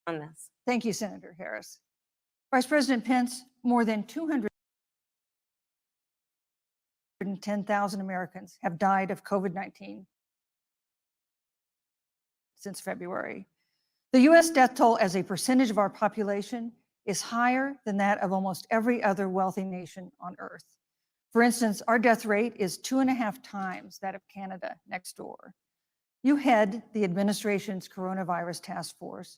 on this. Thank you, Senator Harris. Vice President Pence, more than 210,000 Americans have died of COVID-19 since February. The U.S. death toll as a percentage of our population is higher than that of almost every other wealthy nation on earth. For instance, our death rate is 2.5 times that of Canada next door. You head the administration's coronavirus task force.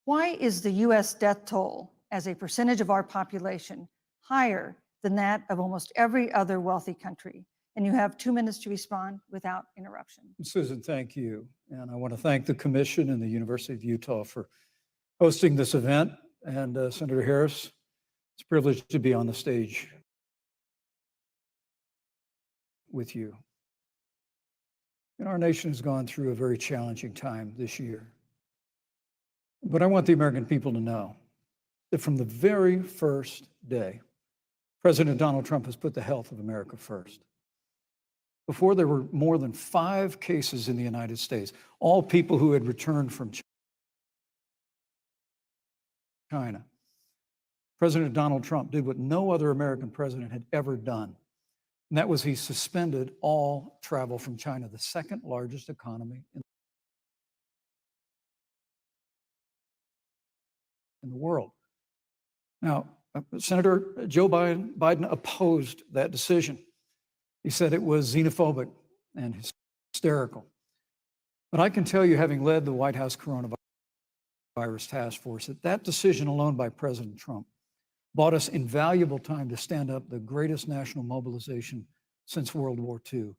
Why is the U.S. death toll as a percentage of our population higher than that of almost every other wealthy country? And you have 2 minutes to respond without interruption. Susan, thank you. And I want to thank the Commission and the University of Utah for hosting this event. And Senator Harris, it's a privilege to be on the stage with you. And our nation has gone through a very challenging time this year. But I want the American people to know that from the very first day, President Donald Trump has put the health of America first. Before there were more than 5 cases in the United States, all people who had returned from China, President Donald Trump did what no other American president had ever done. And that was he suspended all travel from China, the second largest economy in the world. Now, Senator Joe Biden opposed that decision. He said it was xenophobic and hysterical. But I can tell you, having led the White House coronavirus task force, that decision alone by President Trump bought us invaluable time to stand up the greatest national mobilization since World War II.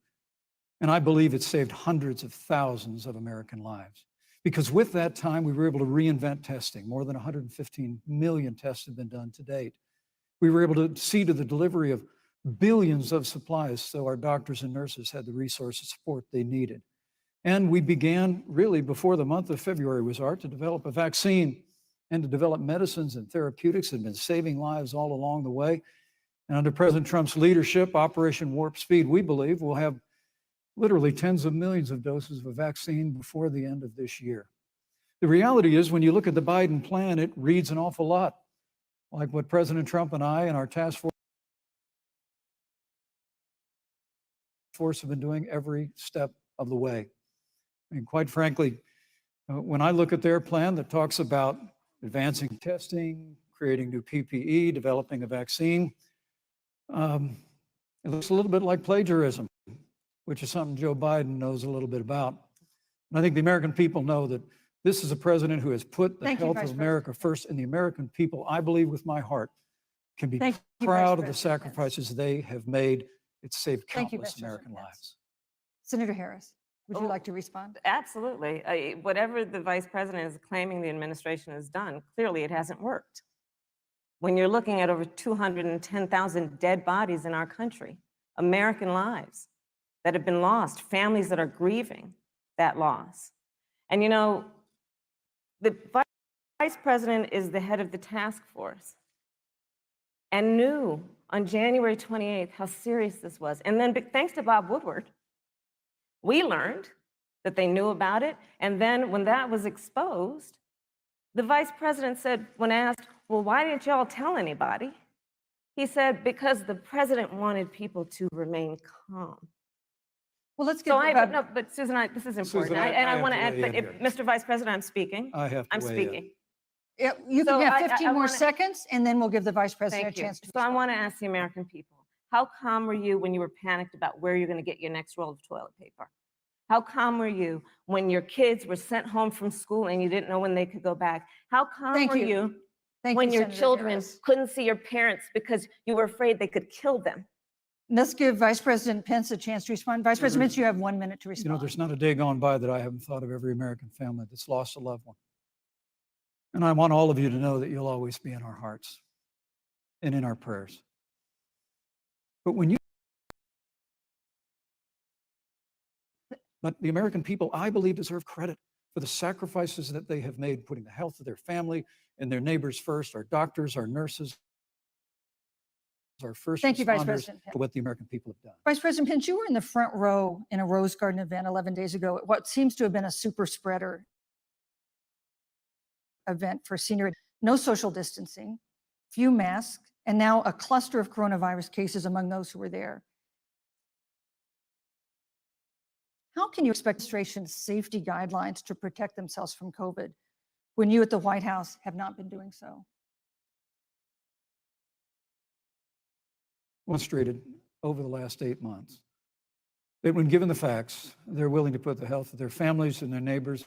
And I believe it saved hundreds of thousands of American lives. Because with that time, we were able to reinvent testing. More than 115 million tests have been done to date. We were able to see to the delivery of billions of supplies so our doctors and nurses had the resources and support they needed. And we began really before the month of February was out to develop a vaccine and to develop medicines and therapeutics that have been saving lives all along the way. And under President Trump's leadership, Operation Warp Speed, we believe we'll have literally tens of millions of doses of a vaccine before the end of this year. The reality is, when you look at the Biden plan, it reads an awful lot like what President Trump and I and our task force have been doing every step of the way. I mean, quite frankly, when I look at their plan that talks about advancing testing, creating new PPE, developing a vaccine, it looks a little bit like plagiarism, which is something Joe Biden knows a little bit about. And I think the American people know that this is a president who has put the health of America first, and the American people, I believe with my heart, can be proud of the sacrifices they have made. It's saved countless American lives. Senator Harris, would you like to respond? Absolutely. Whatever the vice president is claiming the administration has done, clearly it hasn't worked. When you're looking at over 210,000 dead bodies in our country, American lives that have been lost, families that are grieving that loss. And you know, the vice president is the head of the task force and knew on January 28th how serious this was. And then thanks to Bob Woodward, we learned that they knew about it. And then when that was exposed, the vice president said, when asked, well, why didn't y'all tell anybody? He said, because the president wanted people to remain calm. Well, let's get no, but Susan, this is important. I want to add, but Mr. Vice President, I'm speaking. I'm speaking. Yeah, you can have 15 more seconds, and then we'll give the vice president a chance to respond. So I want to ask the American people, how calm were you when you were panicked about where you're going to get your next roll of toilet paper? How calm were you when your kids were sent home from school and you didn't know when they could go back? How calm were you when your children couldn't see your parents because you were afraid they could kill them? Let's give Vice President Pence a chance to respond. Vice President Pence, you have 1 minute to respond. You know, there's not a day gone by that I haven't thought of every American family that's lost a loved one. And I want all of you to know that you'll always be in our hearts and in our prayers. But the American people, I believe, deserve credit for the sacrifices that they have made, putting the health of their family and their neighbors first, our doctors, our nurses, our first Thank you, Vice responders, President Pence. to what the American people have done. Vice President Pence, you were in the front row in a Rose Garden event 11 days ago at what seems to have been a super spreader event for senior, no social distancing, few masks, and now a cluster of coronavirus cases among those who were there. How can you expect administration's safety guidelines to protect themselves from COVID when you at the White House have not been doing so? Demonstrated over the last 8 months that when given the facts, they're willing to put the health of their families and their neighbors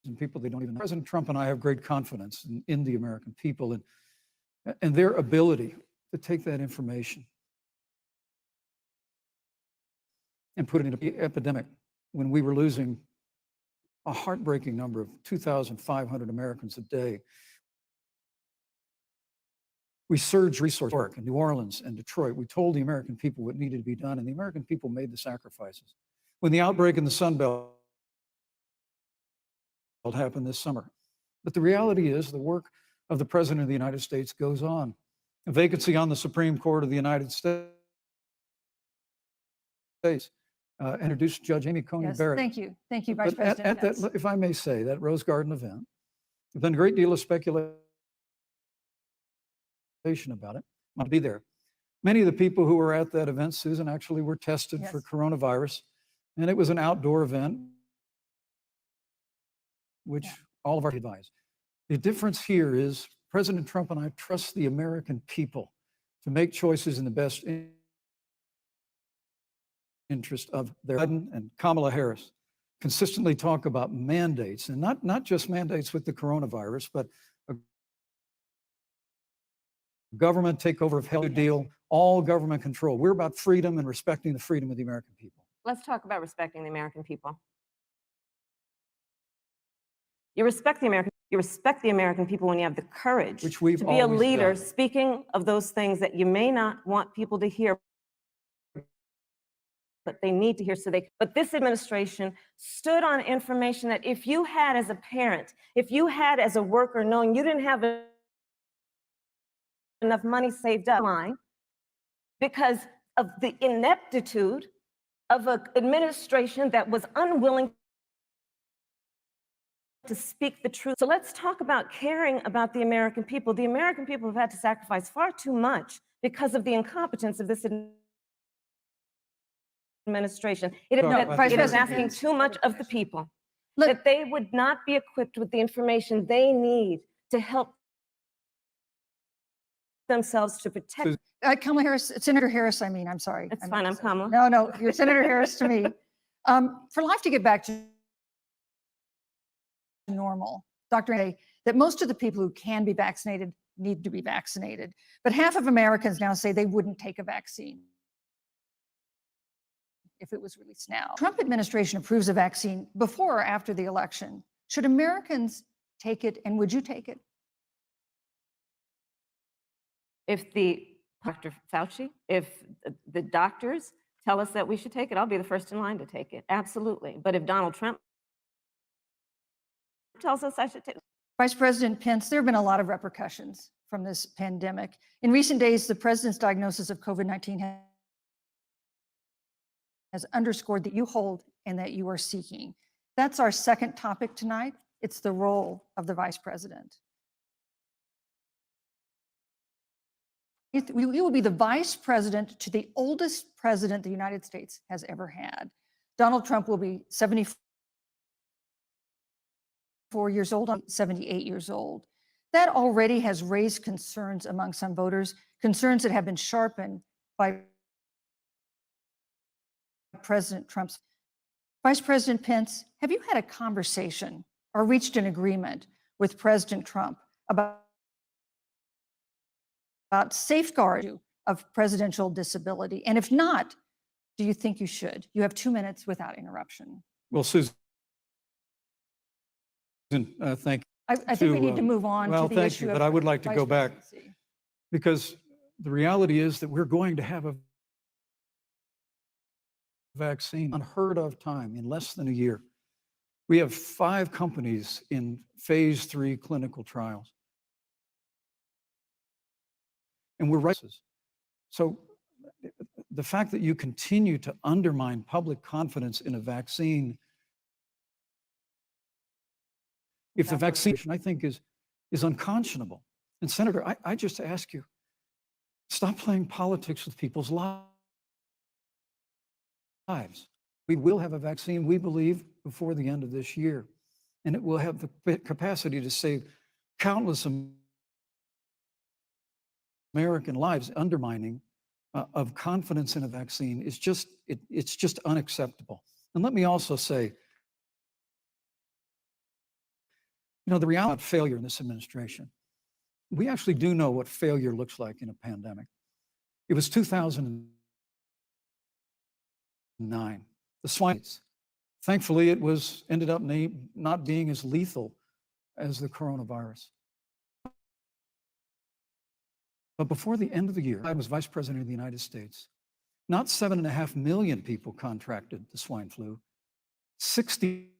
and people they don't even know. President Trump and I have great confidence in the American people and their ability to take that information and put it in an epidemic when we were losing a heartbreaking number of 2,500 Americans a day. We surged resources in New Orleans and Detroit. We told the American people what needed to be done, and the American people made the sacrifices. When the outbreak in the Sun Belt happened this summer. But the reality is the work of the President of the United States goes on. A vacancy on the Supreme Court of the United States introduced Judge Amy Coney Barrett. Thank you, Vice But President at Pence. that, if I may say, that Rose Garden event, there's been a great deal of speculation about it. I'll be there. Many of the people who were at that event, Susan, actually were tested for coronavirus, and it was an outdoor event, which all of our advise. The difference here is President Trump and I trust the American people to make choices in the best interest of their Biden and Kamala Harris consistently talk about mandates, and not just mandates with the coronavirus, but a government takeover of health deal, all government control. We're about freedom and respecting the freedom of the American people. Let's talk about respecting the American people. You respect the American people when you have the courage Which we've to be a always leader, done. speaking of those things that you may not want people to hear, but they need to hear but this administration stood on information that if you had as a parent, if you had as a worker, knowing you didn't have enough money saved up line because of the ineptitude of an administration that was unwilling to speak the truth. So let's talk about caring about the American people. The American people have had to sacrifice far too much because of the incompetence of this administration. It is asking too much of the people, that they would not be equipped with the information they need to help themselves to protect. Kamala Harris, Senator Harris, I'm sorry. It's fine, I'm Kamala. No, you're Senator Harris to me. For life to get back to normal, Dr. A, that most of the people who can be vaccinated need to be vaccinated. But half of Americans now say they wouldn't take a vaccine if it was released now. Trump administration approves a vaccine before or after the election. Should Americans take it, and would you take it? If Dr. Fauci, if the doctors tell us that we should take it, I'll be the first in line to take it. Absolutely. But if Donald Trump tells us I should take it. Vice President Pence, there have been a lot of repercussions from this pandemic. In recent days, the president's diagnosis of COVID-19 has underscored that you hold and that you are seeking. That's our second topic tonight. It's the role of the vice president. We will be the vice president to the oldest president the United States has ever had. Donald Trump will be 74 years old, 78 years old. That already has raised concerns among some voters, concerns that have been sharpened by President Trump's. Vice President Pence, have you had a conversation or reached an agreement with President Trump about safeguarding of presidential disability? And if not, do you think you should? You have 2 minutes without interruption. Well, Susan, thank you. I think we need to move on to the issue. But I would like to go back, because the reality is that we're going to have a vaccine, unheard of time, in less than a year. We have 5 companies in phase 3 clinical trials. And we're right. So the fact that you continue to undermine public confidence in a vaccine if the vaccination, I think, is unconscionable. And Senator, I just ask you, stop playing politics with people's lives. We will have a vaccine, we believe, before the end of this year, and it will have the capacity to save countless American lives. Undermining of confidence in a vaccine is just, it's just unacceptable. And let me also say, the reality of failure in this administration, we actually do know what failure looks like in a pandemic. It was 2009, the swine. Thankfully, it ended up not being as lethal as the coronavirus. But before the end of the year, I was Vice President of the United States. Not 7.5 million people contracted the swine flu. 60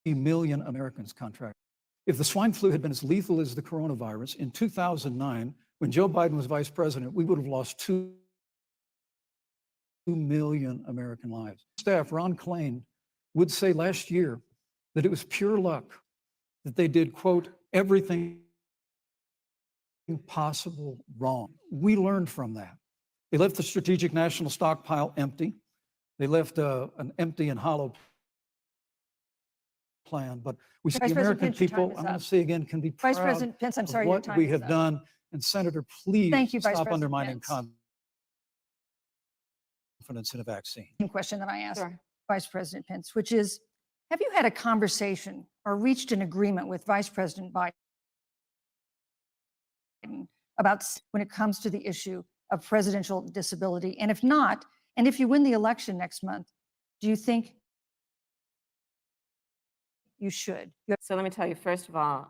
million Americans contracted. If the swine flu had been as lethal as the coronavirus, in 2009, when Joe Biden was Vice President, we would have lost 2 million American lives. Staff, Ron Klain, would say last year that it was pure luck that they did, quote, everything possible wrong. We learned from that. They left the strategic national stockpile empty. They left an empty and hollow plan, but we see the American people, I'm going to say again, can be proud Vice President Pence, I'm sorry, of your what time we is have up. done. And Senator, please Thank you, Vice stop President undermining Pence. confidence in a vaccine. Question that I asked Sure. Vice President Pence, which is, have you had a conversation or reached an agreement with Vice President Biden about when it comes to the issue of presidential disability? And if not, and if you win the election next month, do you think you should? So let me tell you, first of all,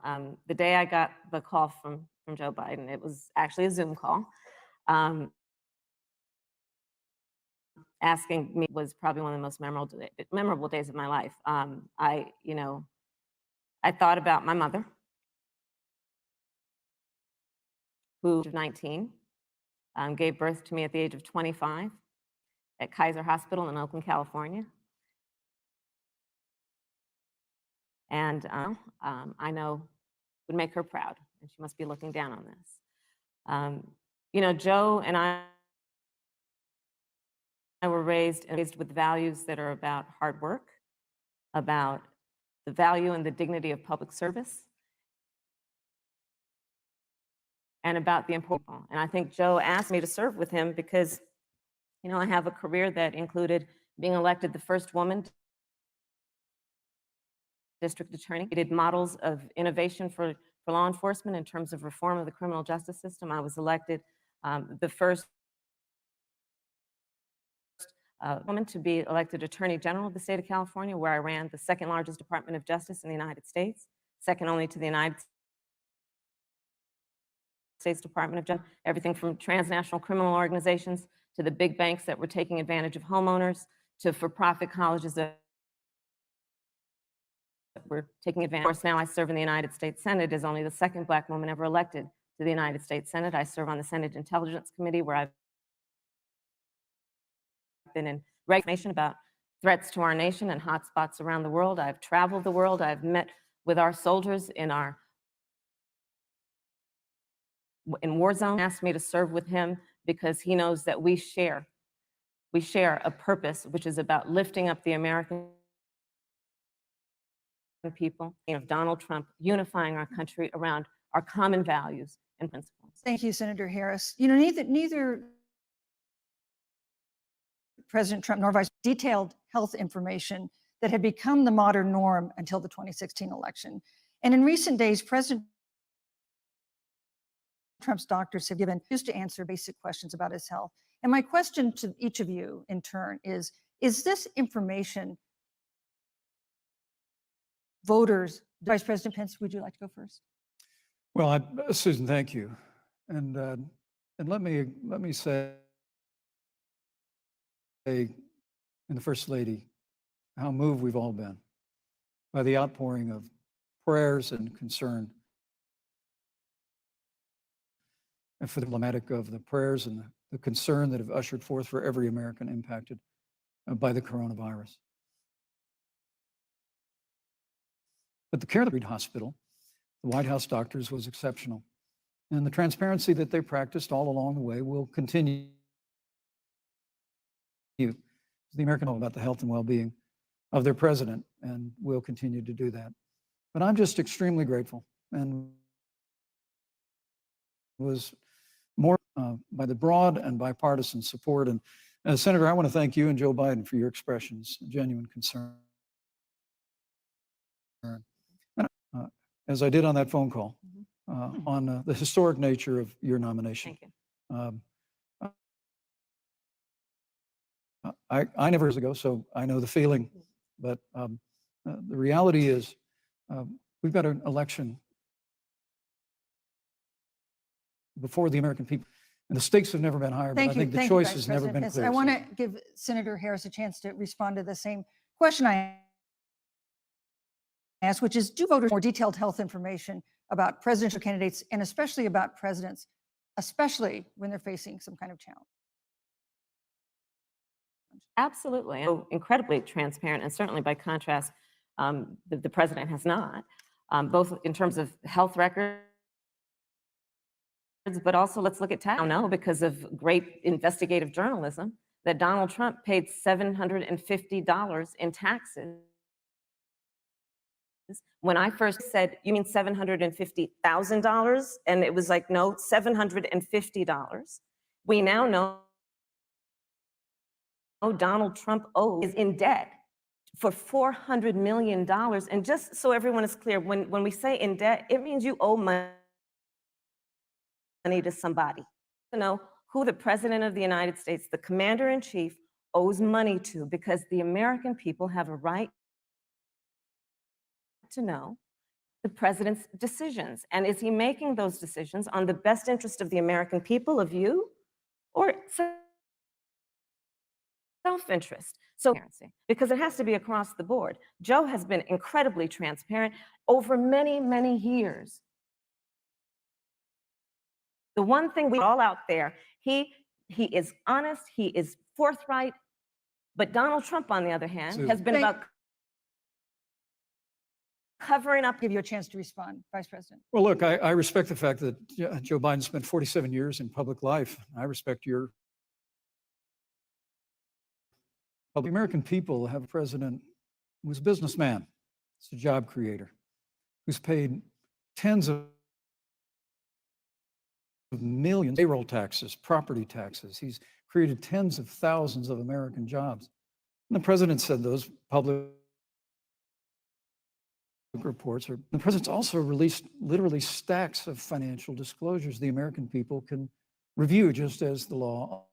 the day I got the call from Joe Biden, it was actually a Zoom call. Asking me was probably one of the most memorable days of my life. I thought about my mother, who was 19, gave birth to me at the age of 25 at Kaiser Hospital in Oakland, California. And I know would make her proud, and she must be looking down on this. Joe and I were raised with values that are about hard work, about the value and the dignity of public service, and about the important. And I think Joe asked me to serve with him because, I have a career that included being elected the first woman district attorney. We did models of innovation for law enforcement in terms of reform of the criminal justice system. I was elected the first woman to be elected Attorney General of the state of California, where I ran the second largest Department of Justice in the United States, second only to the United States Department of Justice, everything from transnational criminal organizations to the big banks that were taking advantage of homeowners to for-profit colleges that were taking advantage. Of course, now I serve in the United States Senate as only the second Black woman ever elected to the United States Senate. I serve on the Senate Intelligence Committee, where I've been in information about threats to our nation and hotspots around the world. I've traveled the world. I've met with our soldiers in war zone. Asked me to serve with him because he knows that we share a purpose, which is about lifting up the American people, of Donald Trump unifying our country around our common values and principles. Thank you, Senator Harris. Neither President Trump nor Vice detailed health information that had become the modern norm until the 2016 election. And in recent days, President Trump's doctors have given just to answer basic questions about his health. And my question to each of you in turn is this information voters, Vice President Pence, would you like to go first? Well, Susan, thank you. And let me say, and the First Lady, how moved we've all been by the outpouring of prayers and concern, and for the emblematic of the prayers and the concern that have ushered forth for every American impacted by the coronavirus. But the care at the hospital, the White House doctors, was exceptional. And the transparency that they practiced all along the way will continue. The American know about the health and well-being of their president, and will continue to do that. But I'm just extremely grateful, and was more by the broad and bipartisan support. And Senator, I want to thank you and Joe Biden for your expressions, genuine concern. And, as I did on that phone call, on the historic nature of your nomination. Thank you. I never years ago, so I know the feeling, but the reality is we've got an election before the American people, and the stakes have never been higher, but I think the choice has never been clearer. I want to give Senator Harris a chance to respond to the same question I asked, which is, do voters more detailed health information about presidential candidates, and especially about presidents, especially when they're facing some kind of challenge? Absolutely. And incredibly transparent, and certainly by contrast, the president has not, both in terms of health records, but also let's look at tax. I know because of great investigative journalism that Donald Trump paid $750 in taxes. When I first said, you mean $750,000? And it was like, no, $750. We now know Donald Trump is in debt for $400 million. And just so everyone is clear, when we say in debt, it means you owe money to somebody. To know who the president of the United States, the commander in chief, owes money to, because the American people have a right to know the president's decisions. And is he making those decisions on the best interest of the American people, of you, or self-interest? So, because it has to be across the board. Joe has been incredibly transparent over many, many years. The one thing we all out there, he is honest, he is forthright, but Donald Trump, on the other hand, has been about covering up. Give you a chance to respond, Vice President. Well, look, I respect the fact that Joe Biden spent 47 years in public life. I respect your. The American people have a president who's a businessman, he's a job creator, who's paid tens of millions, payroll taxes, property taxes. He's created tens of thousands of American jobs. And the president said those public reports are, the president's also released literally stacks of financial disclosures the American people can review, just as the law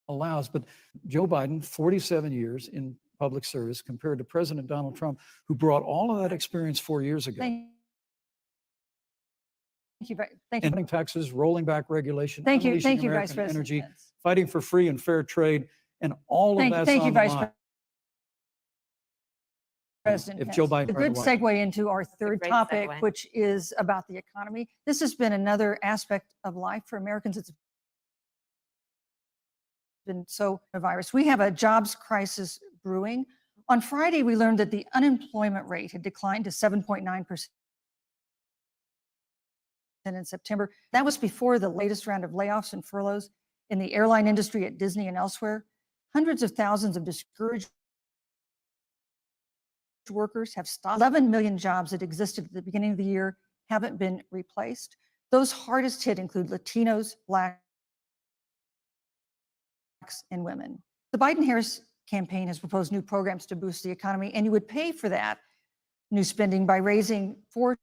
allows. But Joe Biden, 47 years in public service, compared to President Donald Trump, who brought all of that experience 4 years ago. Thank you. Thank you. Cutting taxes, rolling back regulation, Thank you, unleashing Vice American President energy, Pence. fighting for free and fair trade, and all of that's Thank you, on the Vice line. President If Pence. Joe Biden, A good segue into our third great topic, segue. which is about the economy. This has been another aspect of life for Americans. It's been so a virus. We have a jobs crisis brewing. On Friday, we learned that the unemployment rate had declined to 7.9% in September. That was before the latest round of layoffs and furloughs in the airline industry, at Disney and elsewhere. Hundreds of thousands of discouraged workers have stopped. 11 million jobs that existed at the beginning of the year haven't been replaced. Those hardest hit include Latinos, Blacks, and women. The Biden-Harris campaign has proposed new programs to boost the economy, and you would pay for that new spending by raising $4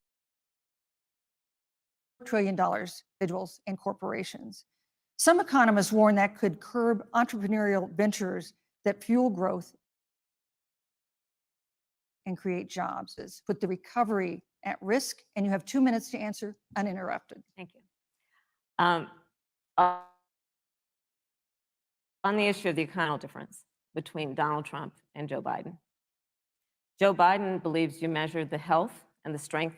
trillion individuals and corporations. Some economists warn that could curb entrepreneurial ventures that fuel growth and create jobs, put the recovery at risk. And you have 2 minutes to answer uninterrupted. Thank you. On the issue of the economic difference between Donald Trump and Joe Biden, Joe Biden believes you measure the health and the strength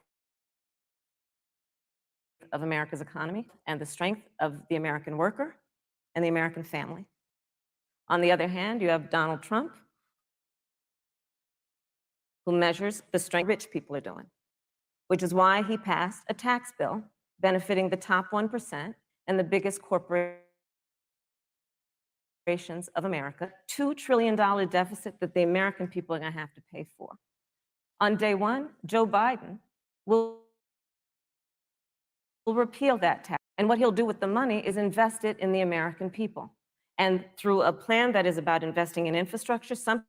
of America's economy and the strength of the American worker and the American family. On the other hand, you have Donald Trump, who measures the strength rich people are doing, which is why he passed a tax bill benefiting the top 1% and the biggest corporations of America, $2 trillion deficit that the American people are going to have to pay for. On day one, Joe Biden will repeal that tax. And what he'll do with the money is invest it in the American people. And through a plan that is about investing in infrastructure, something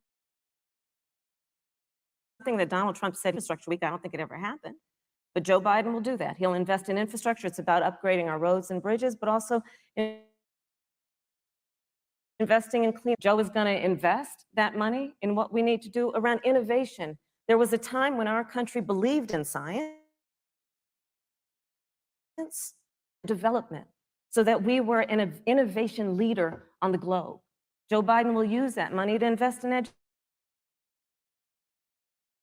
that Donald Trump said infrastructure week, I don't think it ever happened. But Joe Biden will do that. He'll invest in infrastructure. It's about upgrading our roads and bridges, but also investing in clean. Joe is going to invest that money in what we need to do around innovation. There was a time when our country believed in science, development, so that we were an innovation leader on the globe. Joe Biden will use that money to invest in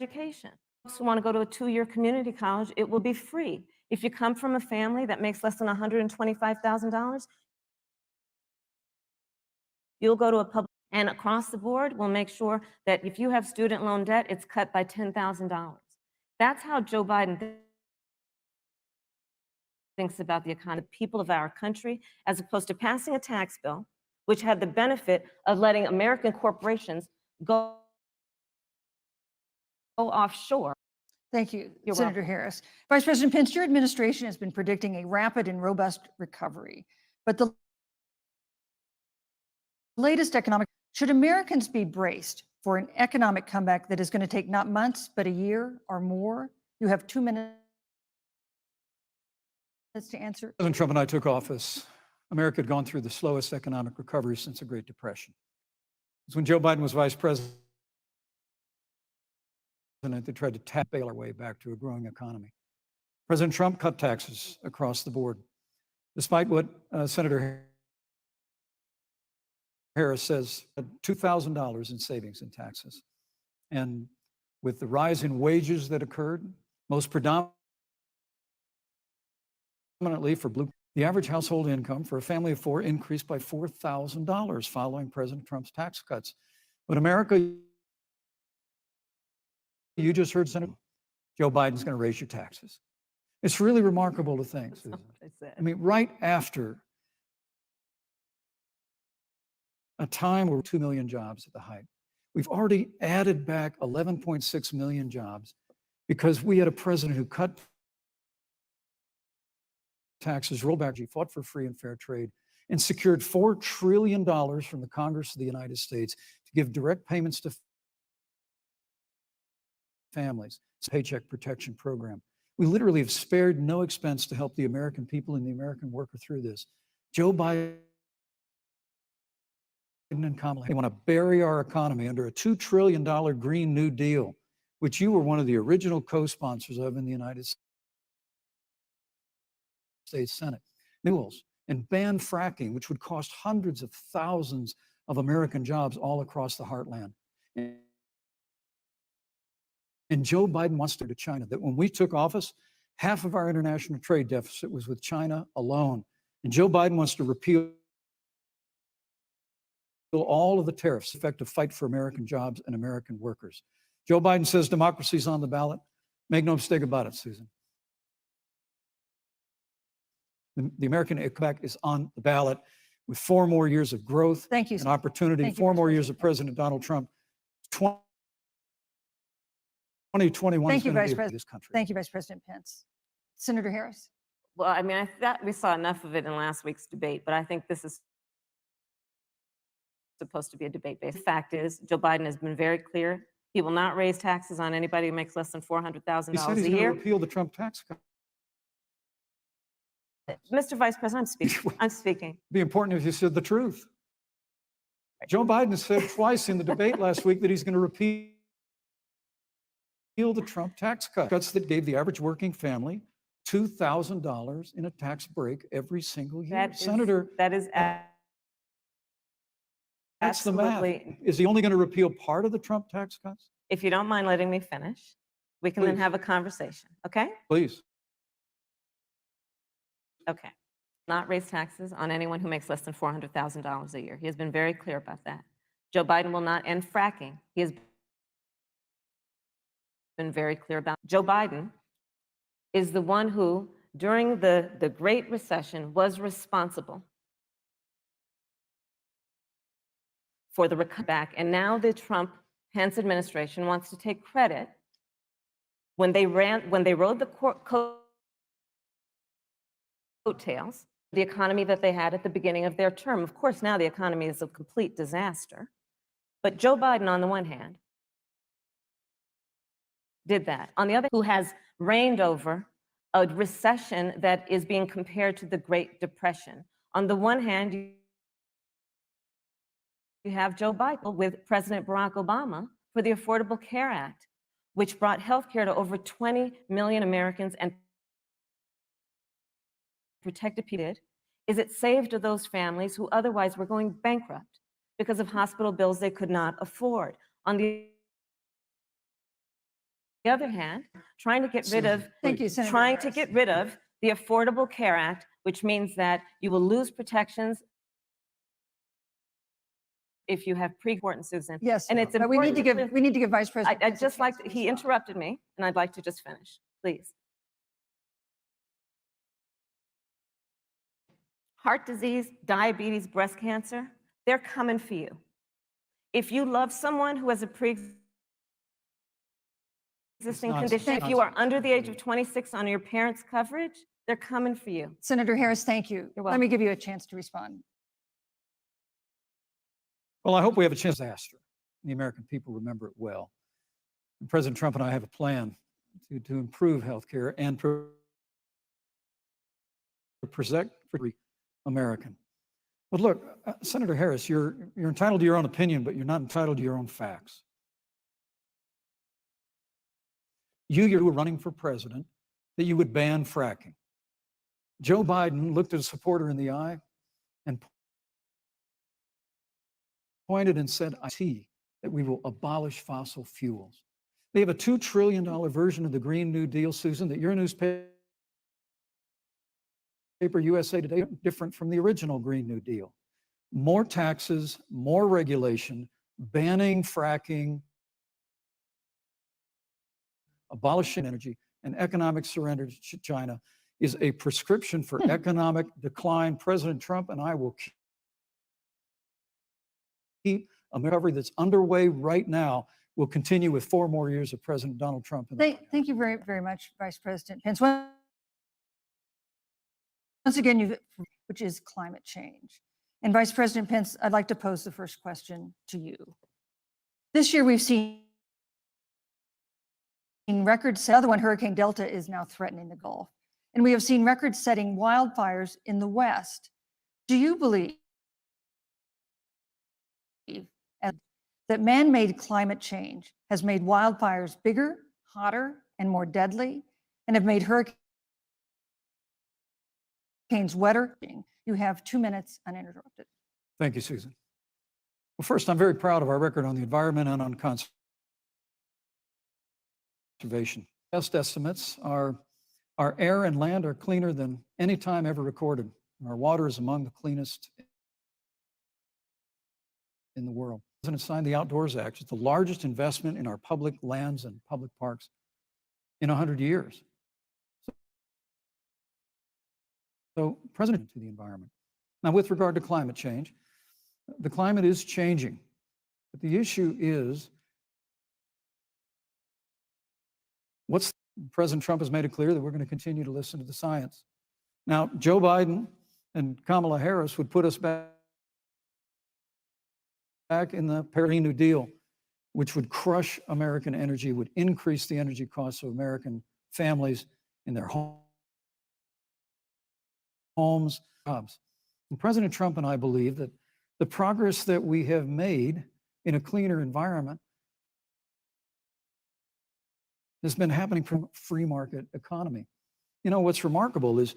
education. Folks who want to go to a 2-year community college, it will be free. If you come from a family that makes less than $125,000, you'll go to a public, and across the board, we'll make sure that if you have student loan debt, it's cut by $10,000. That's how Joe Biden thinks about the economy, the people of our country, as opposed to passing a tax bill, which had the benefit of letting American corporations go offshore. Thank you, You're Senator welcome. Harris. Vice President Pence, your administration has been predicting a rapid and robust recovery, but the latest economic, should Americans be braced for an economic comeback that is going to take not months, but a year or more? You have 2 minutes to answer. President Trump and I took office, America had gone through the slowest economic recovery since the Great Depression. It was when Joe Biden was vice president, they tried to bail our way back to a growing economy. President Trump cut taxes across the board. Despite what Senator Harris says, $2,000 in savings in taxes. And with the rise in wages that occurred, most predominantly for blue, the average household income for a family of 4 increased by $4,000 following President Trump's tax cuts. But America, you just heard Senator Joe Biden's going to raise your taxes. It's really remarkable to think, Susan. I mean, right after a time where 2 million jobs at the height, we've already added back 11.6 million jobs because we had a president who cut taxes, rolled back, he fought for free and fair trade, and secured $4 trillion from the Congress of the United States to give direct payments to families. It's a Paycheck Protection Program. We literally have spared no expense to help the American people and the American worker through this. Joe Biden and Kamala, they want to bury our economy under a $2 trillion Green New Deal, which you were one of the original co-sponsors of in the United States Senate. Renewals and ban fracking, which would cost hundreds of thousands of American jobs all across the heartland. And Joe Biden wants to go to China, that when we took office, half of our international trade deficit was with China alone. And Joe Biden wants to repeal all of the tariffs, effective fight for American jobs and American workers. Joe Biden says democracy's on the ballot. Make no mistake about it, Susan. The American comeback is on the ballot with 4 more years of growth and opportunity, 4 more years of President Donald Trump. 2021 is going to be this country. Thank you, Vice President Pence. Senator Harris. Well, I mean, I thought we saw enough of it in last week's debate, but I think this is supposed to be a debate-based. The fact is, Joe Biden has been very clear. He will not raise taxes on anybody who makes less than $400,000 a year. He said he's going to repeal the Trump tax cut. Mr. Vice President, I'm speaking. I'm speaking. It'd be important if you said the truth. Joe Biden said twice in the debate last week that he's going to repeal the Trump tax cuts that gave the average working family $2,000 in a tax break every single year. Senator, that is that's the math. absolutely. Is he only going to repeal part of the Trump tax cuts? If you don't mind letting me finish, we can then Please. have a conversation, okay? Please. Okay. Not raise taxes on anyone who makes less than $400,000 a year. He has been very clear about that. Joe Biden will not end fracking. He has been very clear about. Joe Biden is the one who, during the Great Recession, was responsible for the recovery back. And now the Trump-Pence administration wants to take credit when they rode the coattails, the economy that they had at the beginning of their term. Of course, now the economy is a complete disaster. But Joe Biden, on the one hand, did that. On the other, who has reigned over a recession that is being compared to the Great Depression. On the one hand, you have Joe Biden with President Barack Obama for the Affordable Care Act, which brought health care to over 20 million Americans and protected people. Is it saved those families who otherwise were going bankrupt because of hospital bills they could not afford. On the other hand, trying to get rid of Thank you, Senator trying Harris. to get rid of the Affordable Care Act, which means that you will lose protections if you have pre-important, Susan. Yes, and it's but we need important to give Vice President. I'd Pence a just like chance to, to he respond. interrupted me, and I'd like to just finish, please. Heart disease, diabetes, breast cancer, they're coming for you. If you love someone who has a pre-existing condition, if you are under the age of 26 on your parents' coverage, they're coming for you. Senator Harris, thank you. You're Let me welcome. give you a chance to respond. Well, I hope we have a chance to disaster. The American people remember it well. And President Trump and I have a plan to improve healthcare and protect every American. But look, Senator Harris, you're entitled to your own opinion, but you're not entitled to your own facts. You were running for president that you would ban fracking. Joe Biden looked at a supporter in the eye and pointed and said, I see that we will abolish fossil fuels. They have a $2 trillion version of the Green New Deal, Susan, that your newspaper, USA Today, different from the original Green New Deal. More taxes, more regulation, banning fracking, abolishing energy, and economic surrender to China is a prescription for economic decline. President Trump and I will keep a recovery that's underway right now will continue with 4 more years of President Donald Trump. Thank you very, very much, Vice President Pence. Once again, which is climate change. And Vice President Pence, I'd like to pose the first question to you. This year, we've seen records. The other one, Hurricane Delta, is now threatening the Gulf. And we have seen record-setting wildfires in the West. Do you believe that man-made climate change has made wildfires bigger, hotter, and more deadly, and have made hurricanes wetter? You have 2 minutes uninterrupted. Thank you, Susan. Well, first, I'm very proud of our record on the environment and on conservation. Best estimates are our air and land are cleaner than any time ever recorded. Our water is among the cleanest in the world. The President signed the Outdoors Act. It's the largest investment in our public lands and public parks in 100 years. So, President to the environment. Now, with regard to climate change, the climate is changing. But the issue is, President Trump has made it clear that we're going to continue to listen to the science. Now, Joe Biden and Kamala Harris would put us back in the Green New Deal, which would crush American energy, would increase the energy costs of American families in their homes, jobs. And President Trump and I believe that the progress that we have made in a cleaner environment has been happening from a free market economy. You know, what's remarkable is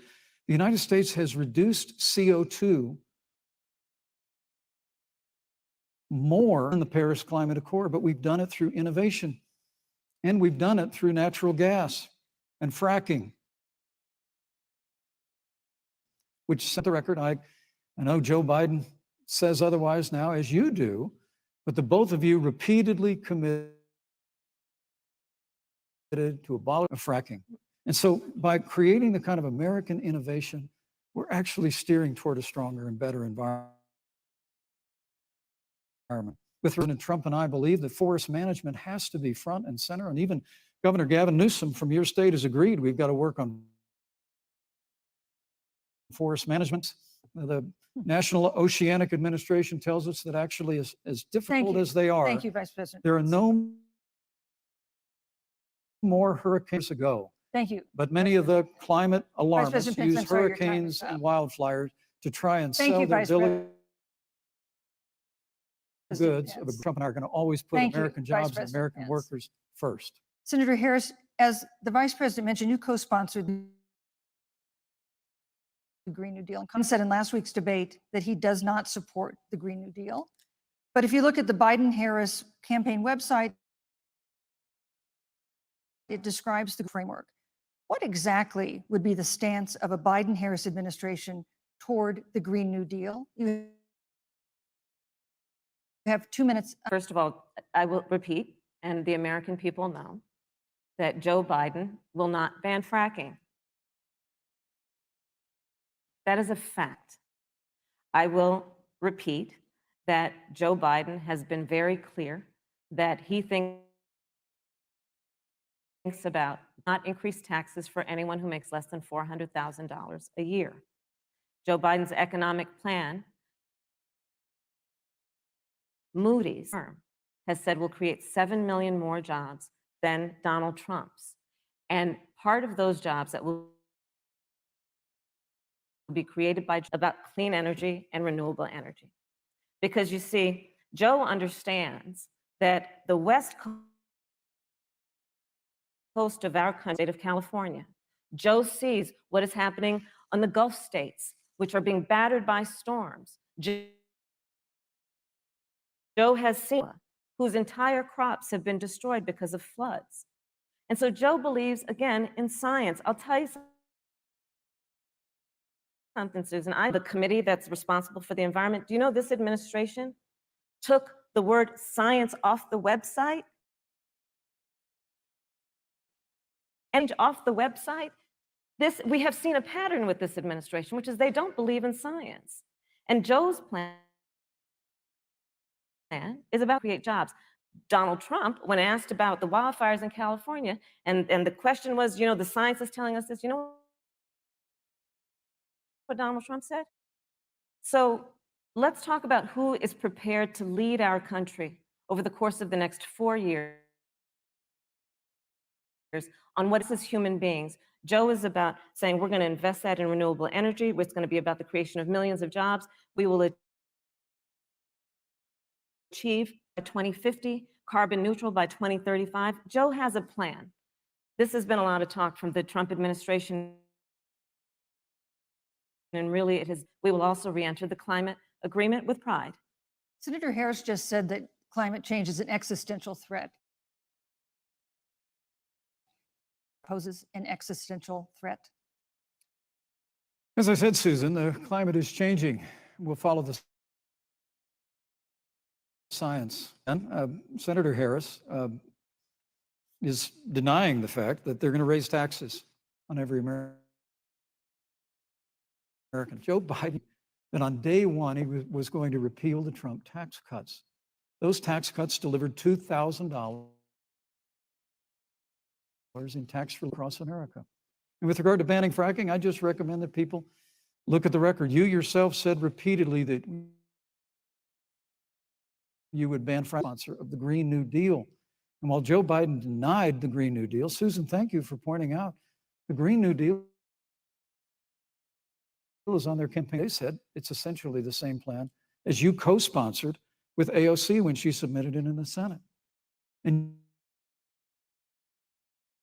the United States has reduced CO2 more than the Paris Climate Accord, but we've done it through innovation. And we've done it through natural gas and fracking, which set the record. I know Joe Biden says otherwise now, as you do, but the both of you repeatedly committed to abolish fracking. And so by creating the kind of American innovation, we're actually steering toward a stronger and better environment. With President Trump and I believe that forest management has to be front and center, and even Governor Gavin Newsom from your state has agreed we've got to work on forest management. The National Oceanic Administration tells us that actually as difficult as they are, Thank you, Vice President. there are no more hurricanes to go. Thank you. But many of the climate alarmists President Pence, use I'm sorry, your time is hurricanes up. and wildfires to try and Thank sell you, their Vice billion President goods. Pence. Trump and I are going to always put Thank you, American Vice jobs and President American Pence. workers first. Senator Harris, as the Vice President mentioned, you co-sponsored the Green New Deal and said in last week's debate that he does not support the Green New Deal. But if you look at the Biden-Harris campaign website, it describes the framework. What exactly would be the stance of a Biden-Harris administration toward the Green New Deal? You have 2 minutes. First of all, I will repeat, and the American people know, that Joe Biden will not ban fracking. That is a fact. I will repeat that Joe Biden has been very clear that he thinks about not increase taxes for anyone who makes less than $400,000 a year. Joe Biden's economic plan, Moody's has said will create 7 million more jobs than Donald Trump's. And part of those jobs that will be created by about clean energy and renewable energy. Because you see, Joe understands that the West Coast of our country, state of California, Joe sees what is happening on the Gulf states, which are being battered by storms. Joe has seen whose entire crops have been destroyed because of floods. And so Joe believes, again, in science. I'll tell you something, Susan. The committee that's responsible for the environment, do you know this administration took the word science off the website? And off the website, we have seen a pattern with this administration, which is they don't believe in science. And Joe's plan is about create jobs. Donald Trump, when asked about the wildfires in California, and the question was, you know, the science is telling us this, you know what Donald Trump said? So let's talk about who is prepared to lead our country over the course of the next 4 years on what is as human beings. Joe is about saying we're going to invest that in renewable energy. It's going to be about the creation of millions of jobs. We will achieve by 2050, carbon neutral by 2035. Joe has a plan. This has been a lot of talk from the Trump administration. And really, we will also re-enter the climate agreement with pride. Senator Harris just said that climate change is an existential threat. Poses an existential threat. As I said, Susan, the climate is changing. We'll follow the science. And Senator Harris is denying the fact that they're going to raise taxes on every American. Joe Biden, that on day one, he was going to repeal the Trump tax cuts. Those tax cuts delivered $2,000 in tax relief across America. And with regard to banning fracking, I just recommend that people look at the record. You yourself said repeatedly that you would ban fracking, sponsor of the Green New Deal. And while Joe Biden denied the Green New Deal, Susan, thank you for pointing out the Green New Deal is on their campaign. They said it's essentially the same plan as you co-sponsored with AOC when she submitted it in the Senate. And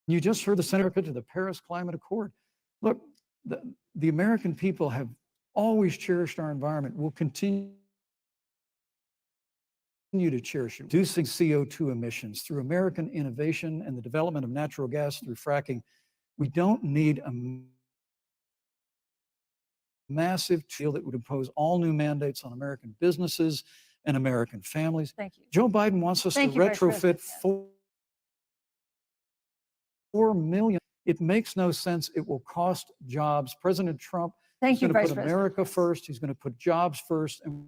you just heard the Senator to the Paris Climate Accord. Look, the American people have always cherished our environment. We'll continue to cherish it. Reducing CO2 emissions through American innovation and the development of natural gas through fracking. We don't need a massive deal that would impose all new mandates on American businesses and American families. Thank you. Joe Biden wants us to Thank you, Vice retrofit President. 4 million. It makes no sense. It will cost jobs. President Trump Thank is you, going to Vice put President. America first. He's going to put jobs first, and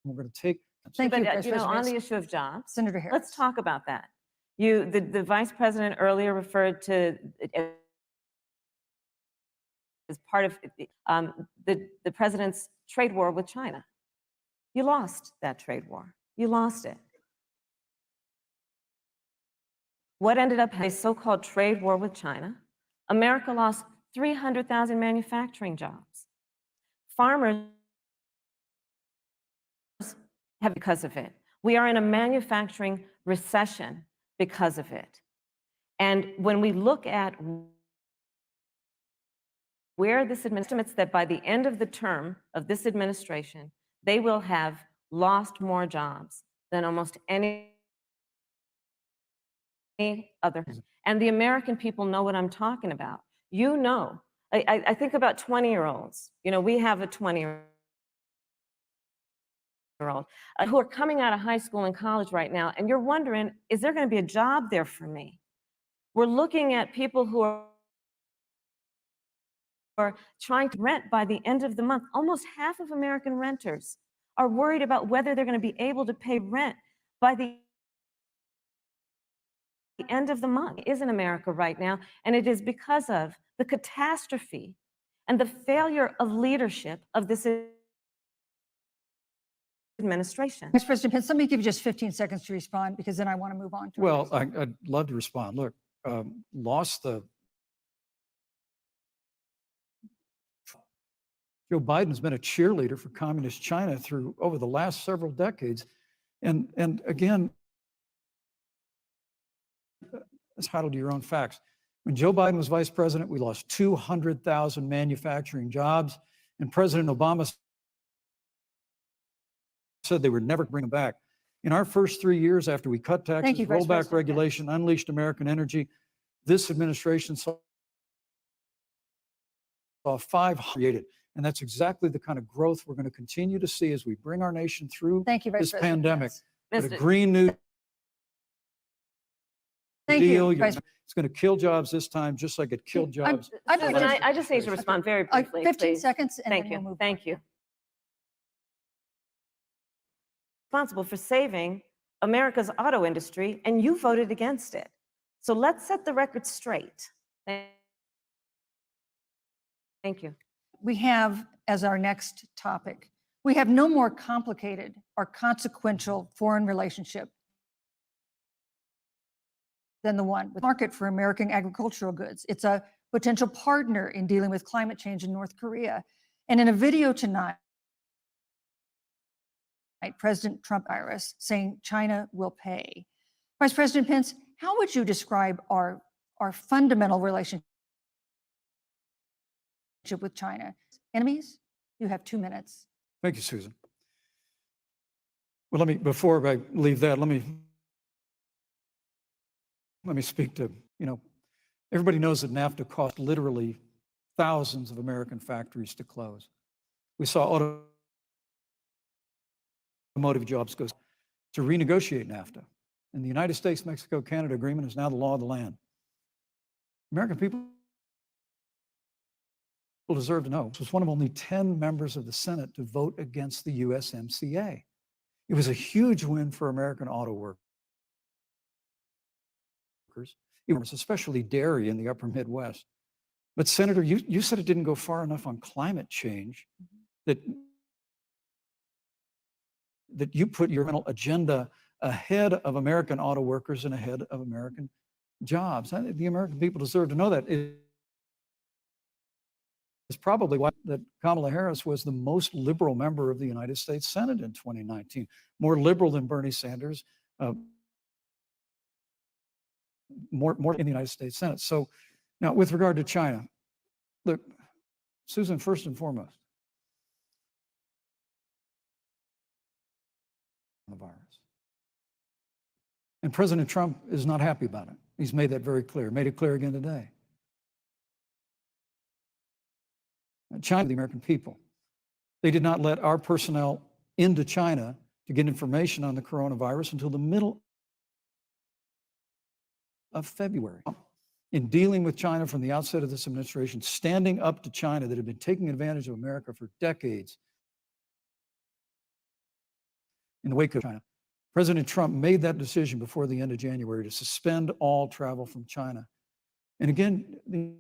we're going to take. Thank you, But, Vice you know, on President. the issue of jobs, Senator Harris. let's talk about that. The vice president earlier referred to it as part of the president's trade war with China. You lost that trade war. You lost it. What ended up a so-called trade war with China? America lost 300,000 manufacturing jobs. Farmers have because of it. We are in a manufacturing recession because of it. And when we look at where this estimates that by the end of the term of this administration, they will have lost more jobs than almost any other. And the American people know what I'm talking about. You know, I think about 20-year-olds. You know, we have a 20-year-old who are coming out of high school and college right now, and you're wondering, is there going to be a job there for me? We're looking at people who are trying to rent by the end of the month. Almost half of American renters are worried about whether they're going to be able to pay rent by the end of the month. It is in America right now, and it is because of the catastrophe and the failure of leadership of this administration. Vice President Pence, let me give you just 15 seconds to respond, because then I want to move on to. Well, I'd love to respond. Look, lost the. Joe Biden's been a cheerleader for communist China through over the last several decades. And again, it's entitled to your own facts. When Joe Biden was vice president, we lost 200,000 manufacturing jobs, and President Obama said they would never bring them back. In our first 3 years after we cut taxes, rolled back regulation, unleashed American energy, this administration saw 500 created. And that's exactly the kind of growth we're going to continue to see as we bring our nation through this pandemic. But a Green New Deal, it's going to kill jobs this time, just like it killed jobs. I just need to respond very briefly. 15 seconds, and Thank then we'll you. move Thank you. Responsible for saving America's auto industry, and you voted against it. So let's set the record straight. Thank you. We have as our next topic, we have no more complicated or consequential foreign relationship than the one with the market for American agricultural goods. It's a potential partner in dealing with climate change in North Korea. And in a video tonight, President Trump Iris saying China will pay. Vice President Pence, how would you describe our fundamental relationship with China? Enemies? You have 2 minutes. Thank you, Susan. Well, before I leave that, let me speak to, everybody knows that NAFTA cost literally thousands of American factories to close. We saw automotive jobs go to renegotiate NAFTA. And the United States-Mexico-Canada agreement is now the law of the land. American people deserve to know. This was one of only 10 members of the Senate to vote against the USMCA. It was a huge win for American auto workers, especially dairy in the upper Midwest. But Senator, you said it didn't go far enough on climate change, that you put your agenda ahead of American auto workers and ahead of American jobs. The American people deserve to know that. It's probably why that Kamala Harris was the most liberal member of the United States Senate in 2019, more liberal than Bernie Sanders, more in the United States Senate. So now with regard to China, look, Susan, first and foremost, the virus. And President Trump is not happy about it. He's made that very clear, made it clear again today. China, the American people, they did not let our personnel into China to get information on the coronavirus until the middle of February. In dealing with China from the outset of this administration, standing up to China that had been taking advantage of America for decades in the wake of China, President Trump made that decision before the end of January to suspend all travel from China. And again, the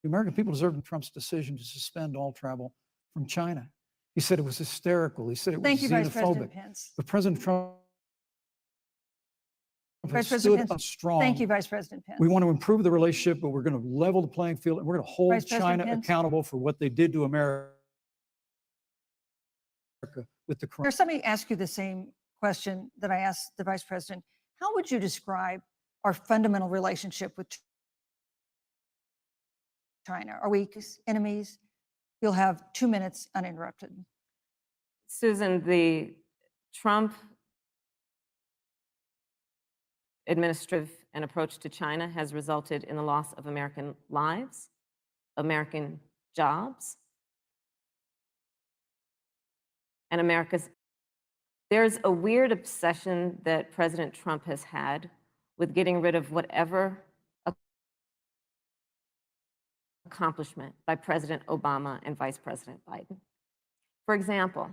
American people deserve Trump's decision to suspend all travel from China. He said it was hysterical. He said it was Thank you, Vice President xenophobic. Pence. But President Trump Vice has President stood Pence. up strong. Thank you, Vice President Pence. We want to improve the relationship, but we're going to level the playing field and we're going to hold Vice President China Pence. accountable for what they did to America with the corona. Here's, let me ask you the same question that I asked the Vice President. How would you describe our fundamental relationship with China? Are we enemies? You'll have 2 minutes uninterrupted. Susan, the Trump administrative and approach to China has resulted in the loss of American lives, American jobs, and America's. There's a weird obsession that President Trump has had with getting rid of whatever accomplishment by President Obama and Vice President Biden. For example,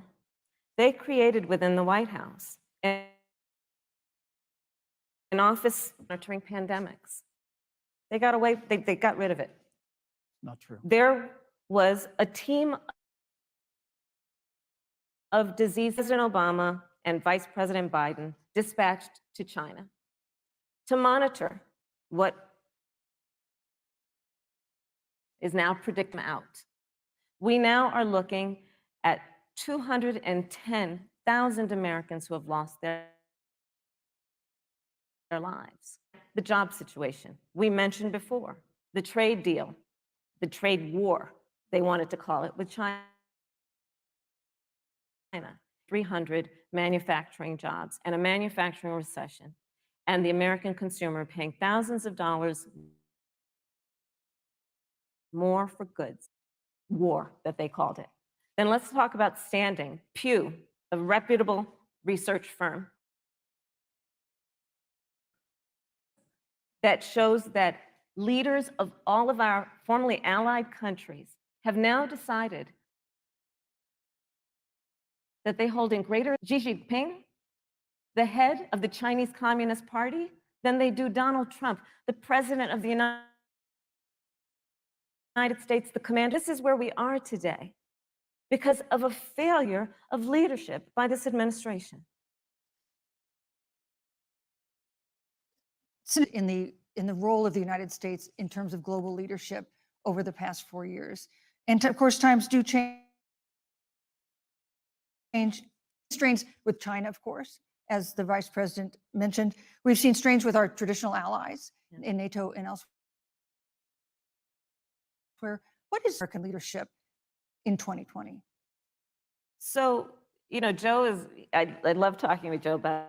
they created within the White House an office monitoring pandemics. They got away, they got rid of it. Not true. There was a team of disease, President Obama and Vice President Biden dispatched to China to monitor what is now predicted out. We now are looking at 210,000 Americans who have lost their lives. The job situation, we mentioned before, the trade deal, the trade war, they wanted to call it, with China. 300 manufacturing jobs and a manufacturing recession, and the American consumer paying thousands of dollars more for goods, war that they called it. Then let's talk about standing. Pew, a reputable research firm that shows that leaders of all of our formerly allied countries have now decided that they hold in greater Xi Jinping, the head of the Chinese Communist Party, than they do Donald Trump, the president of the United States, the commander. This is where we are today because of a failure of leadership by this administration. In the role of the United States in terms of global leadership over the past 4 years. And of course, times do change. Strains with China, of course, as the Vice President mentioned. We've seen strains with our traditional allies in NATO and elsewhere. What is American leadership in 2020? So, you know, Joe is, I love talking with Joe about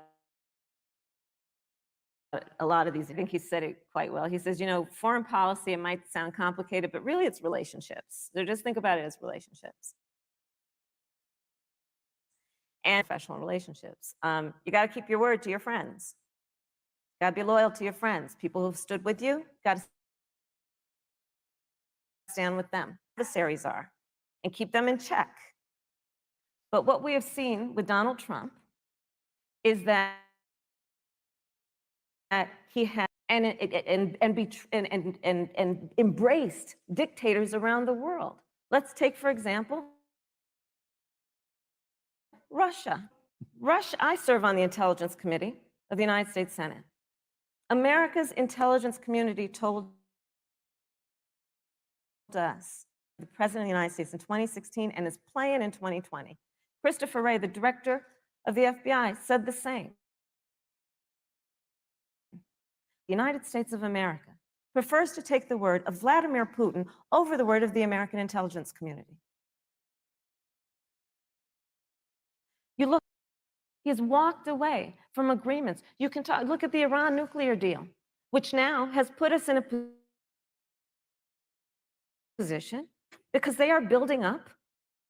a lot of these. I think he said it quite well. He says, you know, foreign policy, it might sound complicated, but really it's relationships. So just think about it as relationships. And professional relationships. You got to keep your word to your friends. Got to be loyal to your friends. People who've stood with you, got to stand with them. Adversaries are, and keep them in check. But what we have seen with Donald Trump is that he has and embraced dictators around the world. Let's take, for example, Russia. I serve on the Intelligence Committee of the United States Senate. America's intelligence community told us, the President of the United States in 2016 and his plan in 2020. Christopher Wray, the director of the FBI, said the same. The United States of America prefers to take the word of Vladimir Putin over the word of the American intelligence community. You look, he has walked away from agreements. You can look at the Iran nuclear deal, which now has put us in a position because they are building up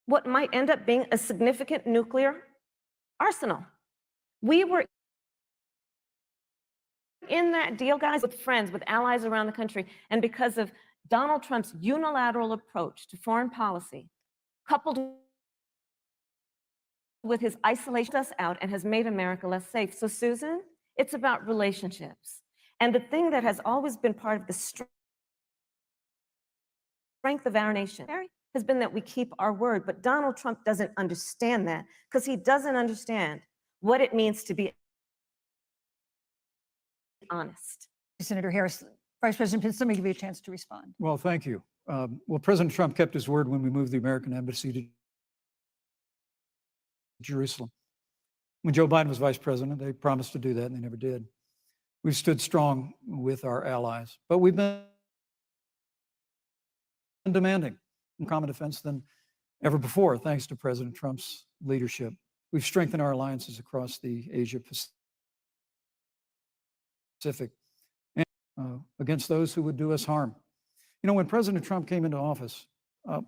what might end up being a significant nuclear arsenal. We were in that deal, guys, with friends, with allies around the country, and because of Donald Trump's unilateral approach to foreign policy, coupled with his isolation us out and has made America less safe. So, Susan, it's about relationships. And the thing that has always been part of the strength of our nation has been that we keep our word. But Donald Trump doesn't understand that because he doesn't understand what it means to be honest. Senator Harris, Vice President Pence, let me give you a chance to respond. Well, thank you. Well, President Trump kept his word when we moved the American embassy to Jerusalem. When Joe Biden was vice president, they promised to do that and they never did. We've stood strong with our allies, but we've been demanding common defense than ever before, thanks to President Trump's leadership. We've strengthened our alliances across the Asia Pacific and against those who would do us harm. You know, when President Trump came into office,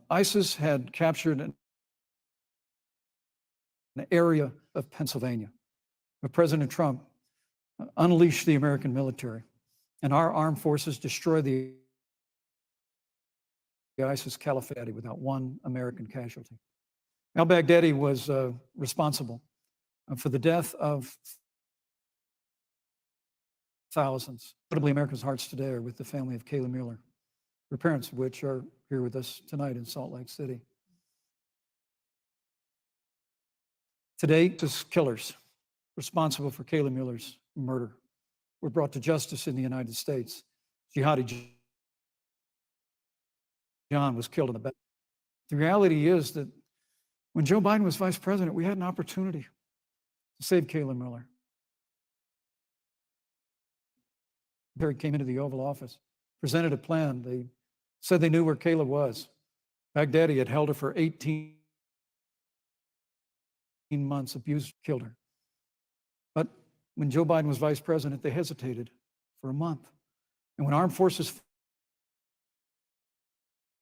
ISIS had captured an area of Pennsylvania. But President Trump unleashed the American military, and our armed forces destroyed the ISIS caliphate without one American casualty. Al-Baghdadi was responsible for the death of thousands. Notably, America's hearts today are with the family of Kayla Mueller, her parents of which are here with us tonight in Salt Lake City. Today, ISIS killers responsible for Kayla Mueller's murder were brought to justice in the United States. Jihadi John was killed in the back. The reality is that when Joe Biden was vice president, we had an opportunity to save Kayla Mueller. Barry came into the Oval Office, presented a plan. They said they knew where Kayla was. Baghdadi had held her for 18 months, abused, killed her. But when Joe Biden was vice president, they hesitated for a month. And when armed forces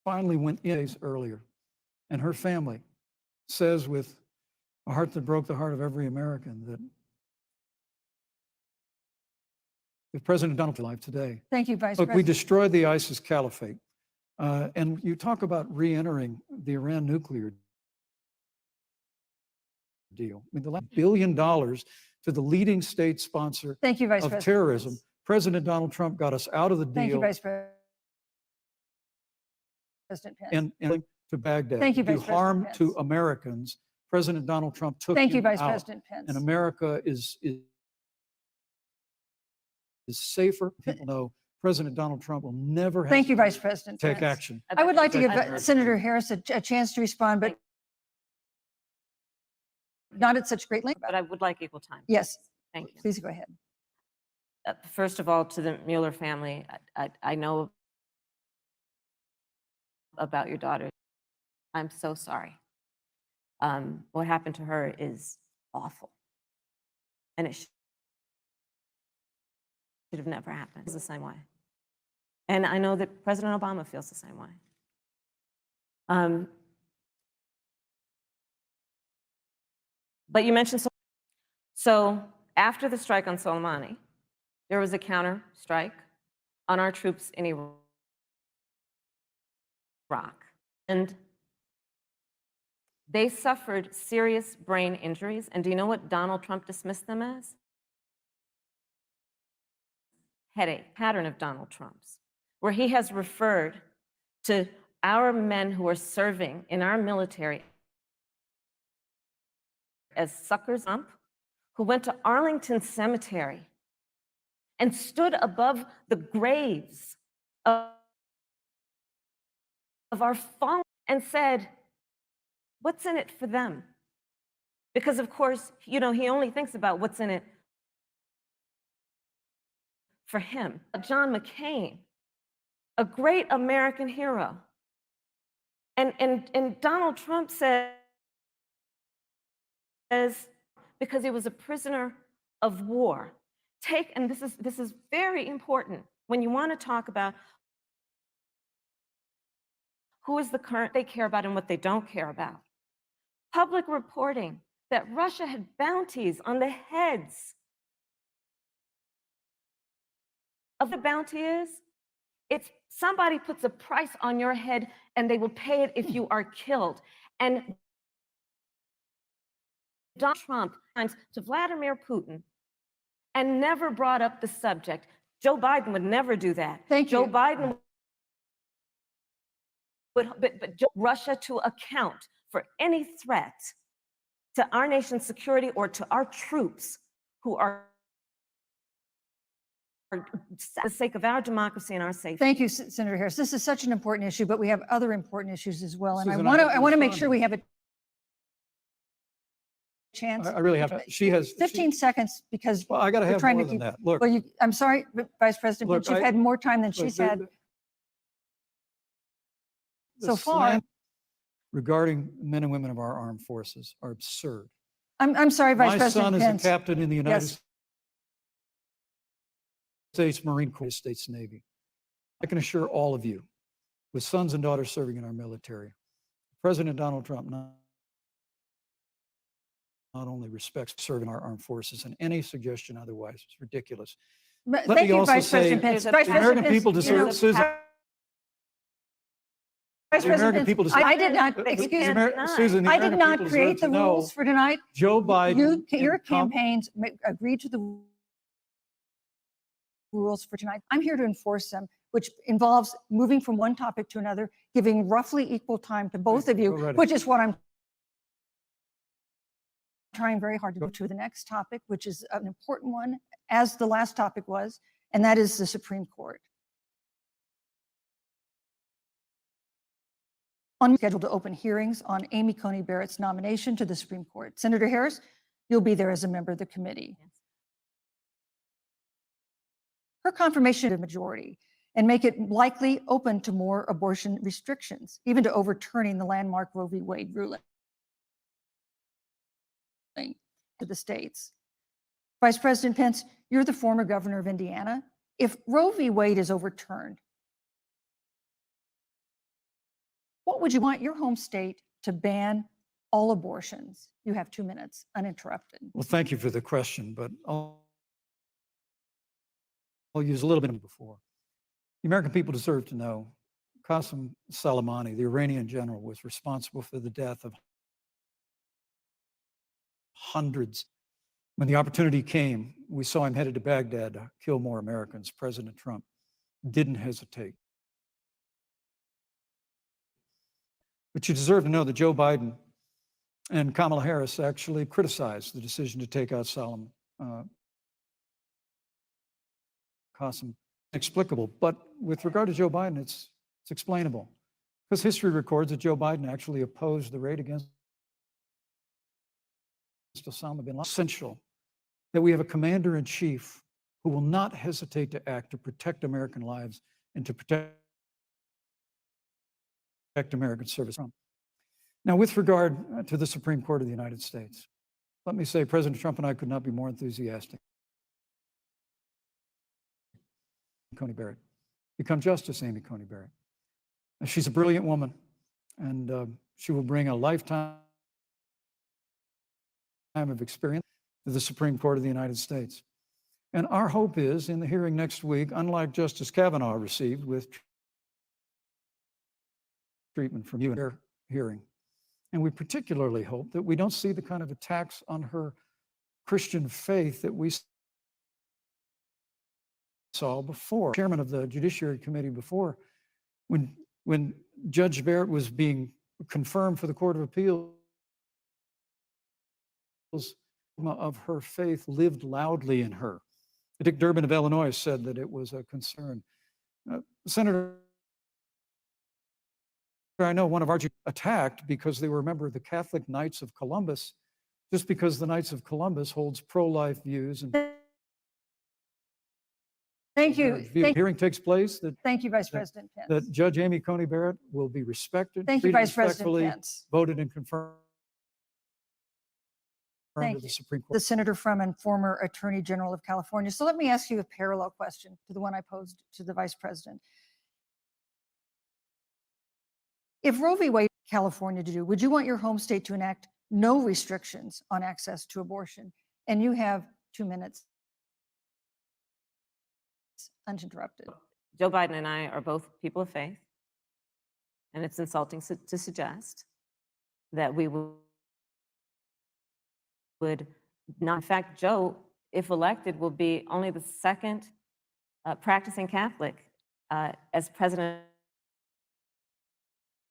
finally went in days earlier, and her family says with a heart that broke the heart of every American that if President Donald Trump alive today, Thank you, Vice look, President. we destroyed the ISIS caliphate. And you talk about re-entering the Iran nuclear deal. I mean, the last $1 billion to the leading state sponsor Thank you, Vice of President. terrorism. President Donald Trump got us out of the Thank you, deal Vice President Pence. and to Baghdad. Thank you, to do Vice President harm Pence. to Americans. President Donald Trump took Thank you, him Vice out, President Pence. and America is safer. People know President Donald Trump will never Thank you, hesitate Vice President to take Pence. action. I would like to give Thank you. Senator Harris a chance to respond, but not at such great length. But I would like equal time. Yes, Thank you. please go ahead. First of all, to the Mueller family, I know about your daughter. I'm so sorry. What happened to her is awful. And it should have never happened. It's the same way. And I know that President Obama feels the same way. But you mentioned, so after the strike on Soleimani, there was a counter strike on our troops in Iraq. And they suffered serious brain injuries. And do you know what Donald Trump dismissed them as? Headache, pattern of Donald Trump's, where he has referred to our men who are serving in our military as suckers, who went to Arlington Cemetery and stood above the graves of our fallen and said, what's in it for them? Because of course, you know, he only thinks about what's in it for him. John McCain, a great American hero. And Donald Trump says, because he was a prisoner of war. And this is very important when you want to talk about who is the current they care about and what they don't care about. Public reporting that Russia had bounties on the heads of the bounty is? It's somebody puts a price on your head and they will pay it if you are killed. And Donald Trump comes to Vladimir Putin and never brought up the subject. Joe Biden would never do that. Thank Joe you. Biden would, but Russia to account for any threat to our nation's security or to our troops who are for the sake of our democracy and our safety. Thank you, Senator Harris. This is such an important issue, but we have other important issues as well. And Susan, I want to make respond. sure we have a chance. I really have, she has. 15 seconds because Well, I got to we're have trying more to than keep, that. Look, well, I'm sorry, Vice President Look, Pence, you've I- had more time than look, she's the- had the so far. slant regarding men and women of our armed forces are absurd. I'm sorry, Vice My President son is Pence. a captain in the United Yes. States Marine Corps, States Navy. I can assure all of you, with sons and daughters serving in our military, President Donald Trump not only respects serving our armed forces, and any suggestion otherwise is ridiculous. But Let thank me you, also Vice President say Pence. the Vice the President American Pence, people you deserve, know, Susan, Vice the President American Pence, people deserve- I did not, They excuse can't me, deny. Susan, the I did American not people create deserve the to know rules for tonight. Joe Biden. Your and Trump- campaigns agreed to the rules for tonight. I'm here to enforce them, which involves moving from one topic to another, giving roughly equal time to both of you, Go right ahead. which is what I'm trying very hard to go to the next topic, which is an important one, as the last topic was, and that is the Supreme Court. On schedule to open hearings on Amy Coney Barrett's nomination to the Supreme Court. Senator Harris, you'll be there as a member of the committee. Her confirmation of the majority and make it likely open to more abortion restrictions, even to overturning the landmark Roe v. Wade ruling to the states. Vice President Pence, you're the former governor of Indiana. If Roe v. Wade is overturned, what would you want your home state to ban all abortions? You have 2 minutes, uninterrupted. Well, thank you for the question, but I'll use a little bit before. The American people deserve to know Qasem Soleimani, the Iranian general, was responsible for the death of hundreds. When the opportunity came, we saw him headed to Baghdad to kill more Americans. President Trump didn't hesitate. But you deserve to know that Joe Biden and Kamala Harris actually criticized the decision to take out Qasem. Inexplicable. But with regard to Joe Biden, it's explainable. Because history records that Joe Biden actually opposed the raid against Osama bin Laden. Essential that we have a commander-in-chief who will not hesitate to act to protect American lives and to protect American service. Now, with regard to the Supreme Court of the United States, let me say President Trump and I could not be more enthusiastic. Coney Barrett, become Justice Amy Coney Barrett. And she's a brilliant woman, and she will bring a lifetime of experience to the Supreme Court of the United States. And our hope is, in the hearing next week, unlike Justice Kavanaugh received with treatment from you in her hearing, and we particularly hope that we don't see the kind of attacks on her Christian faith that we saw before. Chairman of the Judiciary Committee before, when Judge Barrett was being confirmed for the Court of Appeals, of her faith lived loudly in her. Dick Durbin of Illinois said that it was a concern. Senator, I know one of our attacked because they were a member of the Catholic Knights of Columbus, just because the Knights of Columbus holds pro-life views. And Thank you. Hearing takes place Thank you, Vice President Pence. that Judge Amy Coney Barrett will be respected, Thank you, treated Vice President respectfully, Pence. voted and confirmed Thank to the you. Supreme The Court. Senator from and former Attorney General of California. So let me ask you a parallel question to the one I posed to the Vice President. If Roe v. Wade, California to do, would you want your home state to enact no restrictions on access to abortion? And you have 2 minutes. States, uninterrupted. Joe Biden and I are both people of faith, and it's insulting to suggest that we would not. In fact, Joe, if elected, will be only the second practicing Catholic as president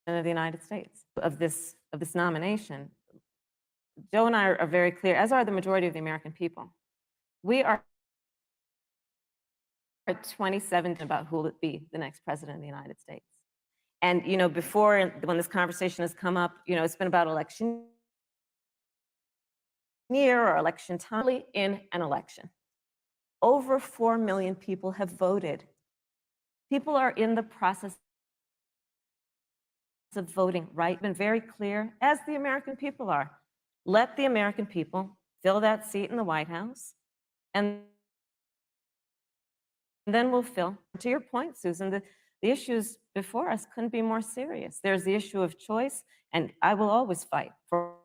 of the United States of this nomination. Joe and I are very clear, as are the majority of the American people. We are 27 about who will be the next president of the United States. And, you know, before, when this conversation has come up, you know, it's been about election year or election time. In an election, over 4 million people have voted. People are in the process of voting, right? Been very clear, as the American people are. Let the American people fill that seat in the White House, and then we'll fill. To your point, Susan, the issues before us couldn't be more serious. There's the issue of choice, and I will always fight for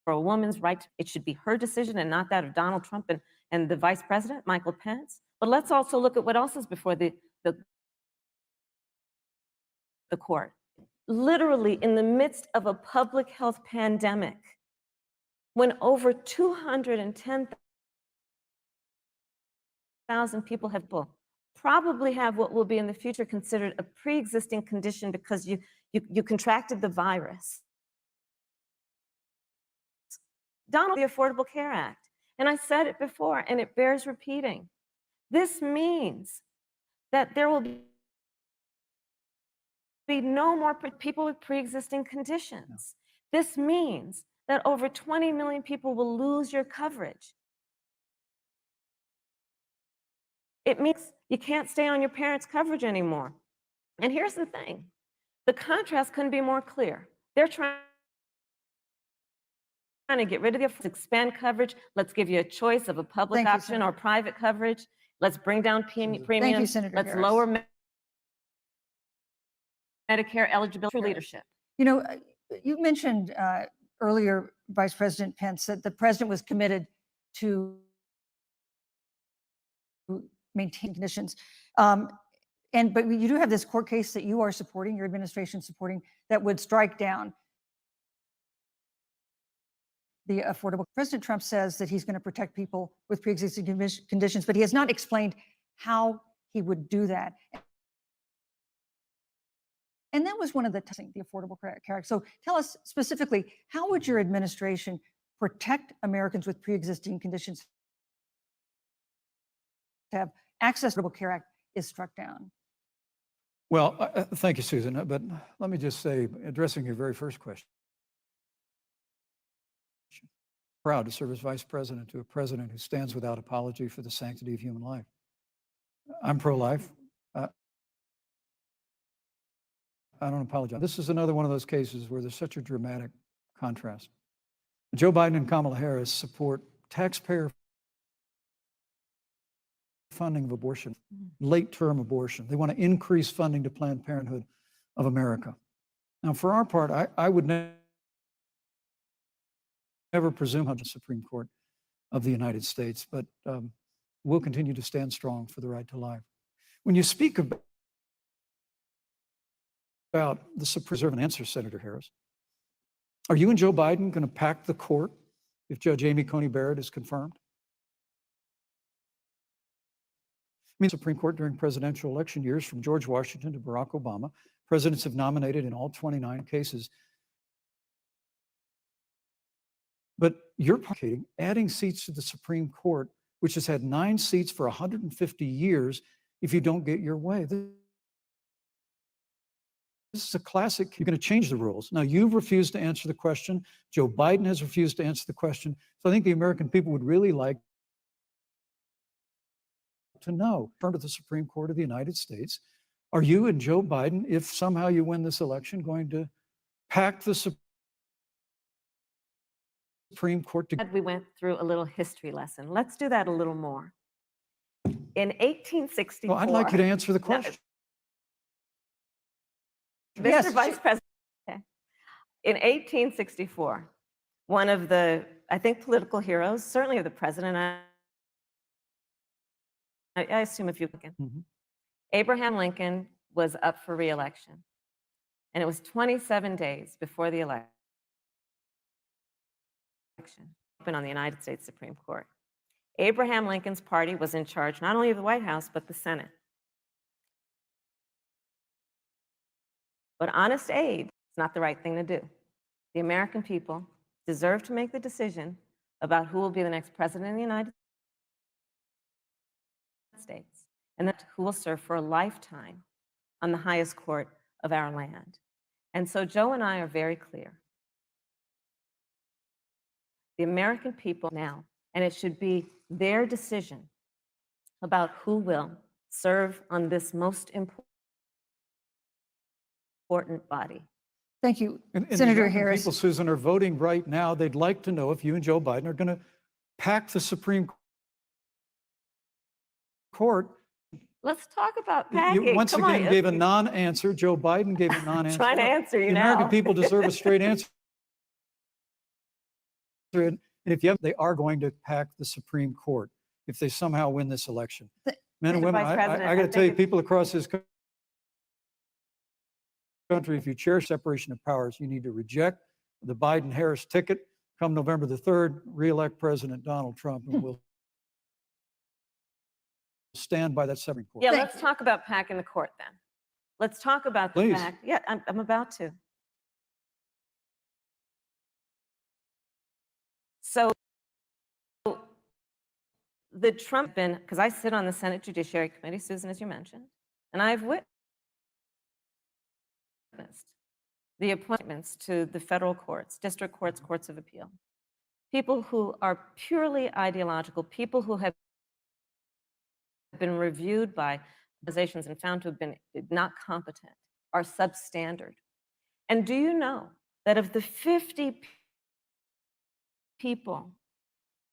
a woman's right. It should be her decision and not that of Donald Trump and the Vice President, Michael Pence. But let's also look at what else is before the court. Literally in the midst of a public health pandemic, when over 210,000 people probably have what will be in the future considered a pre-existing condition because you contracted the virus. Donald, the Affordable Care Act. And I said it before, and it bears repeating. This means that there will be no more people with pre-existing conditions. No. This means that over 20 million people will lose your coverage. It means you can't stay on your parents' coverage anymore. And here's the thing. The contrast couldn't be more clear. They're trying to get rid of the expand coverage. Let's give you a choice of a public option or private coverage. Let's bring down premiums. Thank you, Senator Let's Harris. lower Medicare eligibility. True leadership. You know, you mentioned earlier, Vice President Pence, that the president was committed to maintain conditions. But you do have this court case that you are supporting, your administration supporting, that would strike down the affordable. President Trump says that he's going to protect people with pre-existing conditions, but he has not explained how he would do that. And that was one of the Affordable Care Act. So tell us specifically, how would your administration protect Americans with pre-existing conditions to have access to the Affordable Care Act is struck down? Well, thank you, Susan. But let me just say, addressing your very first question, proud to serve as vice president to a president who stands without apology for the sanctity of human life. I'm pro-life. I don't apologize. This is another one of those cases where there's such a dramatic contrast. Joe Biden and Kamala Harris support taxpayer funding of abortion, late-term abortion. They want to increase funding to Planned Parenthood of America. Now, for our part, I would never presume on the Supreme Court of the United States, but we'll continue to stand strong for the right to life. When you speak about the Supreme Court, an answer, Senator Harris, are you and Joe Biden going to pack the court if Judge Amy Coney Barrett is confirmed? I mean, the Supreme Court during presidential election years, from George Washington to Barack Obama, presidents have nominated in all 29 cases. But you're adding seats to the Supreme Court, which has had 9 seats for 150 years, if you don't get your way. This is a classic. You're going to change the rules. Now, you've refused to answer the question. Joe Biden has refused to answer the question. So I think the American people would really like to know, in front of the Supreme Court of the United States, are you and Joe Biden, if somehow you win this election, going to pack the Supreme Court to... We went through a little history lesson. Let's do that a little more. In 1864... Well, I'd like you to answer the question. Mr. Yes. Vice President, okay. In 1864, one of the, I think, political heroes, certainly of the president, I assume if you Lincoln. Mhm. Abraham Lincoln was up for re-election, and it was 27 days before the election opened on the United States Supreme Court. Abraham Lincoln's party was in charge not only of the White House, but the Senate. But honest aid is not the right thing to do. The American people deserve to make the decision about who will be the next president of the United States, and that who will serve for a lifetime on the highest court of our land. And so Joe and I are very clear. The American people now, and it should be their decision about who will serve on this most important body. Thank you, And the Senator American Harris. people, Susan, are voting right now. They'd like to know if you and Joe Biden are going to pack the Supreme Court. Let's talk about You packing. once Come again on. gave a non-answer. Joe Biden gave a non-answer. Trying to answer you The now. American people deserve a straight answer. And if you have, they are going to pack the Supreme Court if they somehow win this election. Men and Mr. women, Vice I President, got I to think tell you, it's- people across this country, if you cherish separation of powers, you need to reject the Biden-Harris ticket. Come November the 3rd, re-elect President Donald Trump, and we'll stand by that Supreme Court. Yeah, Thank let's talk about packing the court then. Let's talk about the Please. fact. Yeah, I'm about to. So the Trump been, because I sit on the Senate Judiciary Committee, Susan, as you mentioned, and I've witnessed the appointments to the federal courts, district courts, courts of appeal. People who are purely ideological, people who have been reviewed by organizations and found to have been not competent, are substandard. And do you know that of the 50 people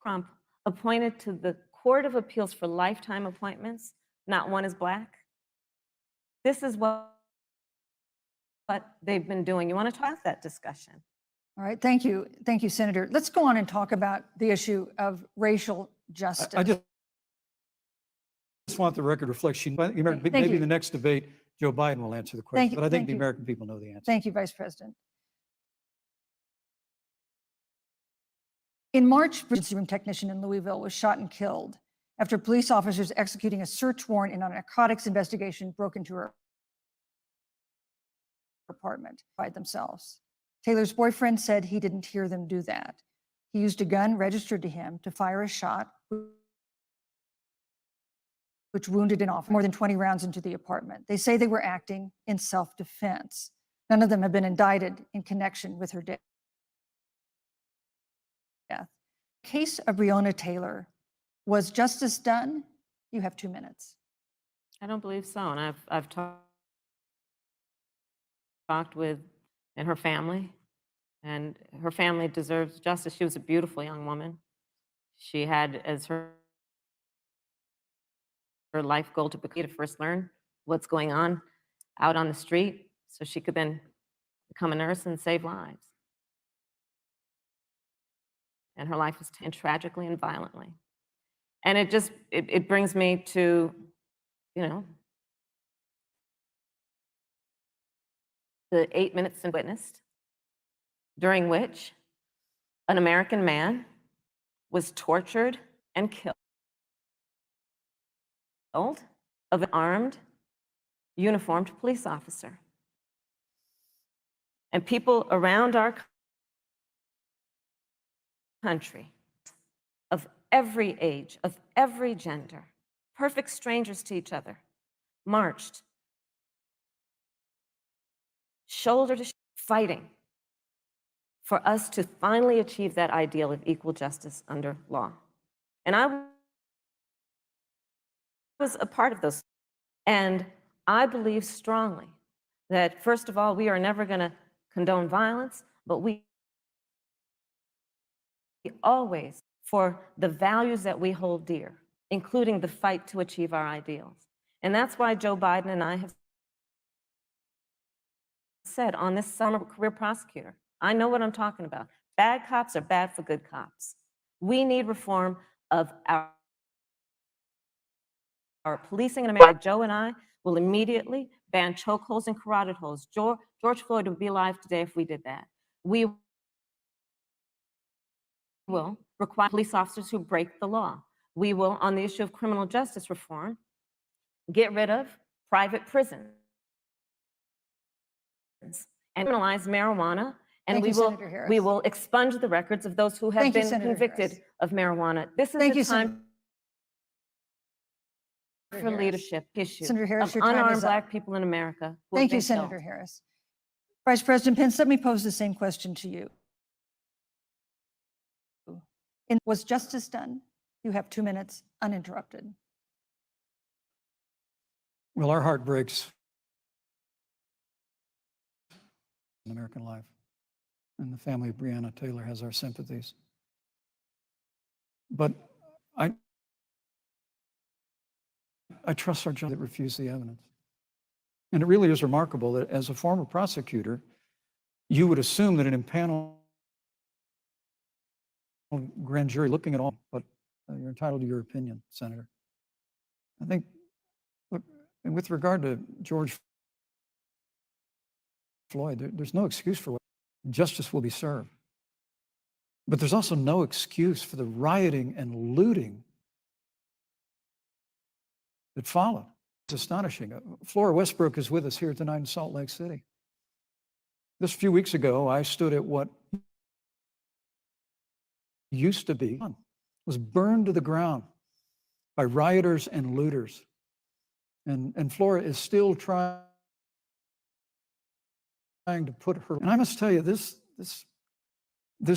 Trump appointed to the Court of Appeals for lifetime appointments, not one is Black? This is what they've been doing. You want to talk about that discussion? All right, thank you. Thank you, Senator. Let's go on and talk about the issue of racial justice. I just want the record reflect, maybe you. the next debate, Joe Biden will answer the question, you, but I think thank the you. American people know the answer. Thank you, Vice President. In March, an emergency room technician in Louisville was shot and killed after police officers executing a search warrant in a narcotics investigation broke into her apartment by themselves. Taylor's boyfriend said he didn't hear them do that. He used a gun registered to him to fire a shot, which wounded an officer more than 20 rounds into the apartment. They say they were acting in self-defense. None of them have been indicted in connection with her death. The case of Breonna Taylor, was justice done? You have 2 minutes. I don't believe so. And I've talked with and her family, and her family deserves justice. She was a beautiful young woman. She had as her life goal to first learn what's going on out on the street so she could then become a nurse and save lives. And her life was taken tragically and violently. And it brings me to, you know, the 8 minutes witnessed, during which an American man was tortured and killed of an armed, uniformed police officer. And people around our country, of every age, of every gender, perfect strangers to each other, marched shoulder to shoulder, fighting for us to finally achieve that ideal of equal justice under law. And I was a part of those. And I believe strongly that, first of all, we are never going to condone violence, but we always for the values that we hold dear, including the fight to achieve our ideals. And that's why Joe Biden and I have said on this summer career prosecutor, I know what I'm talking about. Bad cops are bad for good cops. We need reform of our policing in America. Joe and I will immediately ban chokeholds and carotid holds. George Floyd would be alive today if we did that. We will require police officers who break the law. We will, on the issue of criminal justice reform, get rid of private prisons and criminalize marijuana. And Thank you, Senator Harris. we will expunge the records of those who have Thank you, been Senator convicted Harris. of marijuana. This is Thank the you, time Senator for Harris. leadership issue Senator Harris, of your time is unarmed up. Black people in America. who have Thank you, been killed. Senator Harris. Vice President Pence, let me pose the same question to you. Was justice done? You have 2 minutes uninterrupted. Well, our heart breaks in American life. And the family of Breonna Taylor has our sympathies. But I trust our judge that refused the evidence. And it really is remarkable that as a former prosecutor, you would assume that an impaneled grand jury looking at all, but you're entitled to your opinion, Senator. I think, look, and with regard to George Floyd, there's no excuse for what justice will be served. But there's also no excuse for the rioting and looting that followed. It's astonishing. Flora Westbrook is with us here tonight in Salt Lake City. Just a few weeks ago, I stood at what used to be, was burned to the ground by rioters and looters. And Flora is still trying to put her, and I must tell you, this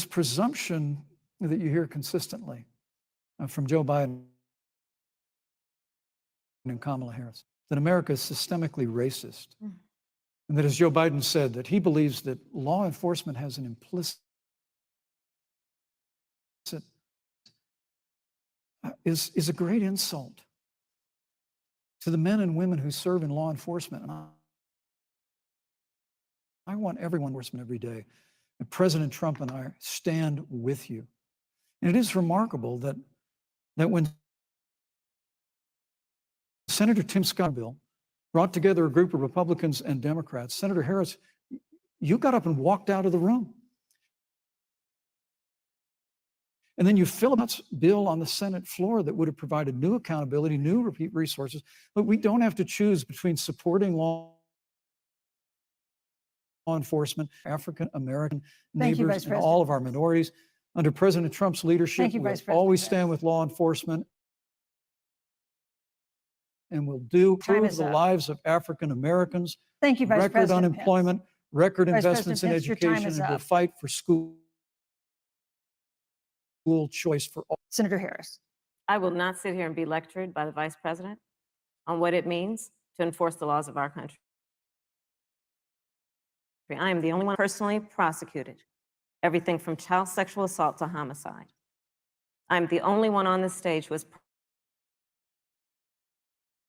presumption that you hear consistently from Joe Biden and Kamala Harris, that America is systemically racist. And that, as Joe Biden said, that he believes that law enforcement has an implicit is a great insult to the men and women who serve in law enforcement. And I want everyone enforcement every day. And President Trump and I stand with you. And it is remarkable that when Senator Tim Scott's bill brought together a group of Republicans and Democrats, Senator Harris, you got up and walked out of the room. And then you fill out a bill on the Senate floor that would have provided new accountability, new resources. But we don't have to choose between supporting law enforcement, African American neighbors, and all of our minorities. Under President Trump's leadership, we'll always stand with law enforcement, and we'll prove the lives of African Americans. Thank you, Vice record President unemployment, Pence. record Vice investments in President Pence, your time education, is and we'll up. fight for school choice for all. Senator Harris. I will not sit here and be lectured by the Vice President on what it means to enforce the laws of our country. I am the only one personally prosecuted everything from child sexual assault to homicide. I'm the only one on this stage who has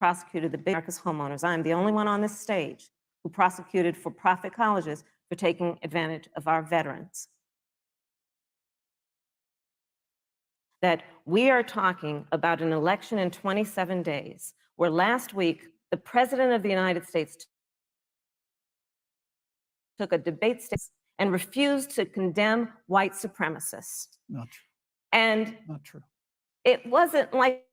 prosecuted the big America's homeowners. I'm the only one on this stage who prosecuted for-profit colleges for taking advantage of our veterans. That we are talking about an election in 27 days, where last week, the President of the United States took a debate stage and refused to condemn white supremacists. Not true. And Not true. it wasn't like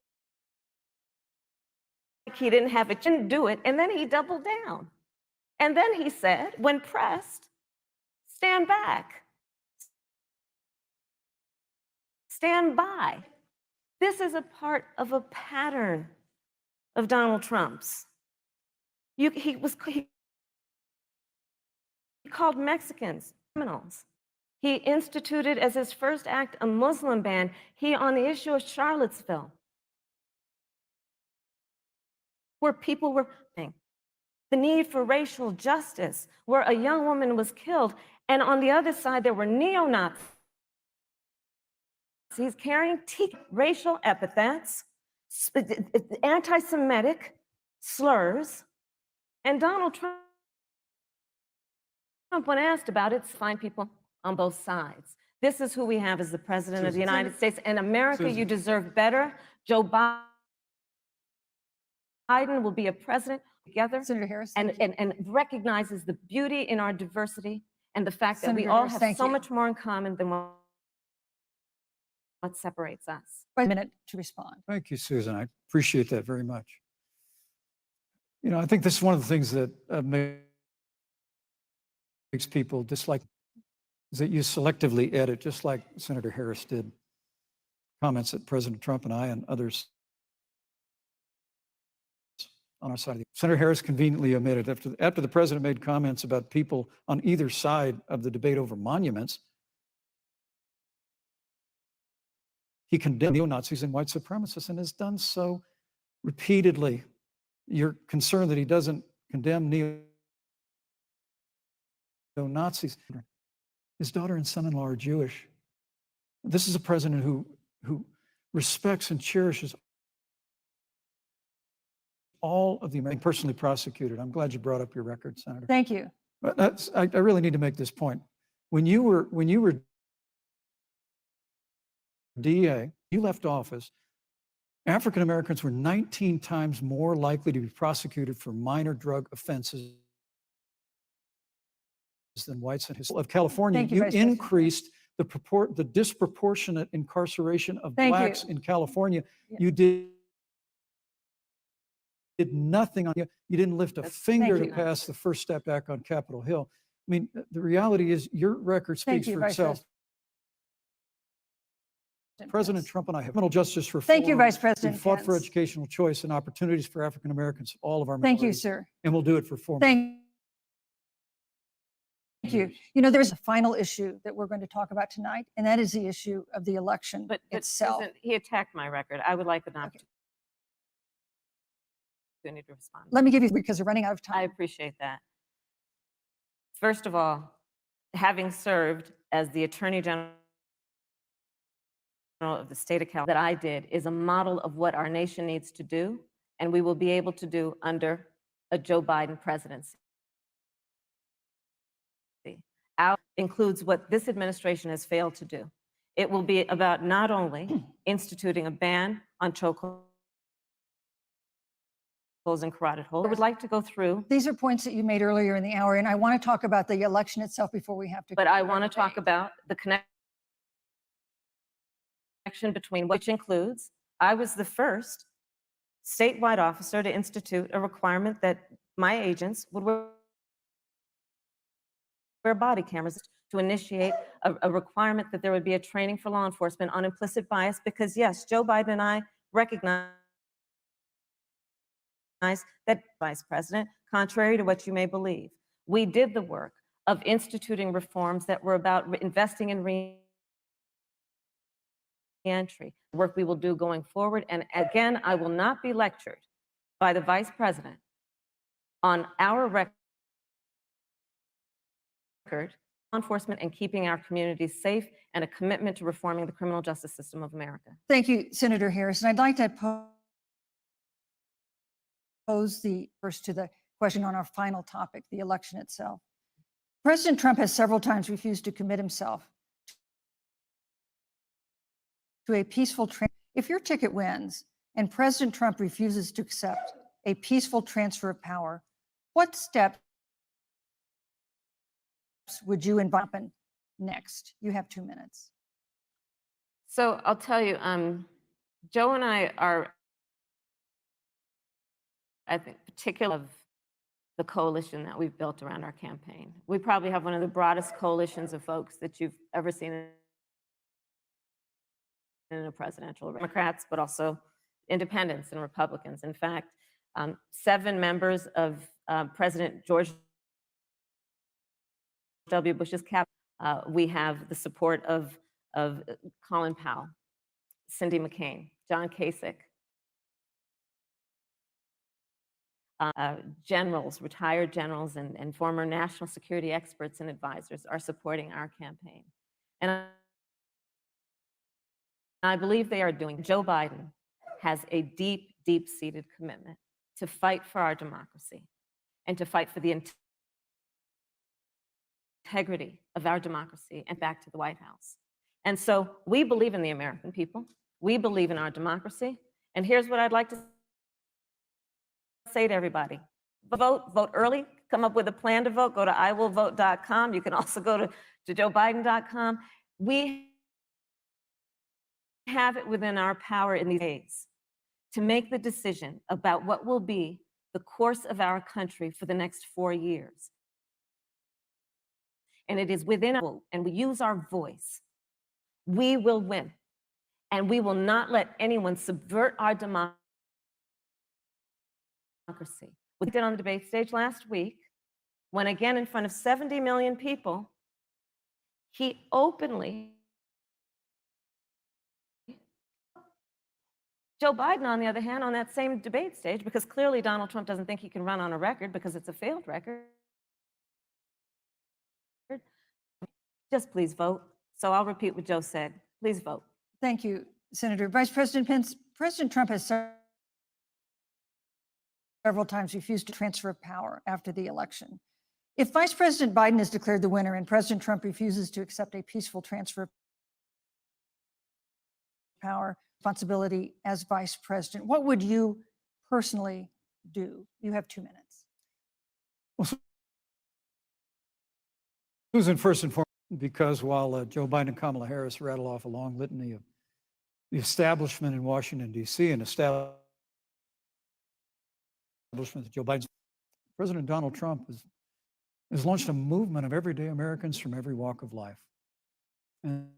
he didn't have it, didn't do it, and then he doubled down. And then he said, when pressed, stand back. Stand by. This is a part of a pattern of Donald Trump's. He called Mexicans criminals. He instituted as his first act a Muslim ban. He, on the issue of Charlottesville, where people were the need for racial justice, where a young woman was killed, and on the other side there were neo-Nazis carrying racial epithets, anti-Semitic slurs, and Donald Trump, when asked about it, find people on both sides. This is who we have as the President of the United States. And America, you deserve better. Joe Biden Biden will be a president together Senator Harris. and, thank you. and recognizes the beauty in our diversity and the fact that we Senator all Harris, have thank so you. much more in common than what separates us. A minute to respond. Thank you, Susan. I appreciate that very much. You know, I think this is one of the things that makes people dislike is that you selectively edit, just like Senator Harris did, comments that President Trump and I and others on our side of the Senator Harris conveniently omitted after the president made comments about people on either side of the debate over monuments. He condemned neo-Nazis and white supremacists and has done so repeatedly. You're concerned that he doesn't condemn neo-Nazis. His daughter and son-in-law are Jewish. This is a president who respects and cherishes all of the Americans personally prosecuted. I'm glad you brought up your record, Senator. Thank you. But I really need to make this point. When you were DA, you left office, African Americans were 19 times more likely to be prosecuted for minor drug offenses than whites in of California. Thank you, You Vice President. increased the disproportionate incarceration of Thank you. blacks in California. Yeah. You did nothing on you. You didn't lift a finger to you. pass the First Step Act on Capitol Hill. I mean, the reality is your record Thank speaks you, for Vice itself. President Trump and I have criminal justice reform. Thank you, Vice President We fought for Pence. educational choice and opportunities for African Americans, all of our Thank you, minorities, sir. and we'll do it for 4 months. Thank you. You know, there's a final issue that we're going to talk about tonight, and that is the issue of the election But itself. Susan, he attacked my record. I would like an opportunity to respond. Let me give you, because we're running out of I time. appreciate that. First of all, having served as the Attorney General of the state of California that I did is a model of what our nation needs to do, and we will be able to do under a Joe Biden presidency. Out includes what this administration has failed to do. It will be about not only instituting a ban on chokeholds and carotid holds. I would like to go through, These are points that you made earlier in the hour, and I want to talk about the election itself before we have to. but I want to talk about the connection between which includes, I was the first statewide officer to institute a requirement that my agents would wear body cameras, to initiate a requirement that there would be a training for law enforcement on implicit bias, because yes, Joe Biden and I recognize that, Vice President, contrary to what you may believe, we did the work of instituting reforms that were about investing in re-entry, work we will do going forward. And again, I will not be lectured by the Vice President on our record, law enforcement and keeping our communities safe, and a commitment to reforming the criminal justice system of America. Thank you, Senator Harris. And I'd like to pose the first to the question on our final topic, the election itself. President Trump has several times refused to commit himself to a peaceful if your ticket wins and President Trump refuses to accept a peaceful transfer of power, what steps would you invite next? You have 2 minutes. So I'll tell you, Joe and I are, I think, particular of the coalition that we've built around our campaign. We probably have one of the broadest coalitions of folks that you've ever seen in a presidential, Democrats, but also independents and Republicans. In fact, 7 members of President George W. Bush's cabinet. We have the support of Colin Powell, Cindy McCain, John Kasich, generals, retired generals, and former national security experts and advisors are supporting our campaign. And I believe they are doing. Joe Biden has a deep, deep-seated commitment to fight for our democracy and to fight for the integrity of our democracy and back to the White House. And so we believe in the American people. We believe in our democracy. And here's what I'd like to say to everybody, vote early, come up with a plan to vote, go to iwillvote.com. You can also go to joebiden.com. We have it within our power in these days to make the decision about what will be the course of our country for the next 4 years. And it is within our vote, and we use our voice, we will win. And we will not let anyone subvert our democracy. We did on the debate stage last week, when again in front of 70 million people, he openly, Joe Biden, on the other hand, on that same debate stage, because clearly Donald Trump doesn't think he can run on a record because it's a failed record, just please vote. So I'll repeat what Joe said. Please vote. Thank you, Senator. Vice President Pence, President Trump has several times refused to transfer power after the election. If Vice President Biden is declared the winner and President Trump refuses to accept a peaceful transfer of power responsibility as Vice President, what would you personally do? You have 2 minutes. Well, Susan, first and foremost, because while Joe Biden and Kamala Harris rattle off a long litany of the establishment in Washington, D.C., and establishment that Joe Biden, President Donald Trump has launched a movement of everyday Americans from every walk of life. And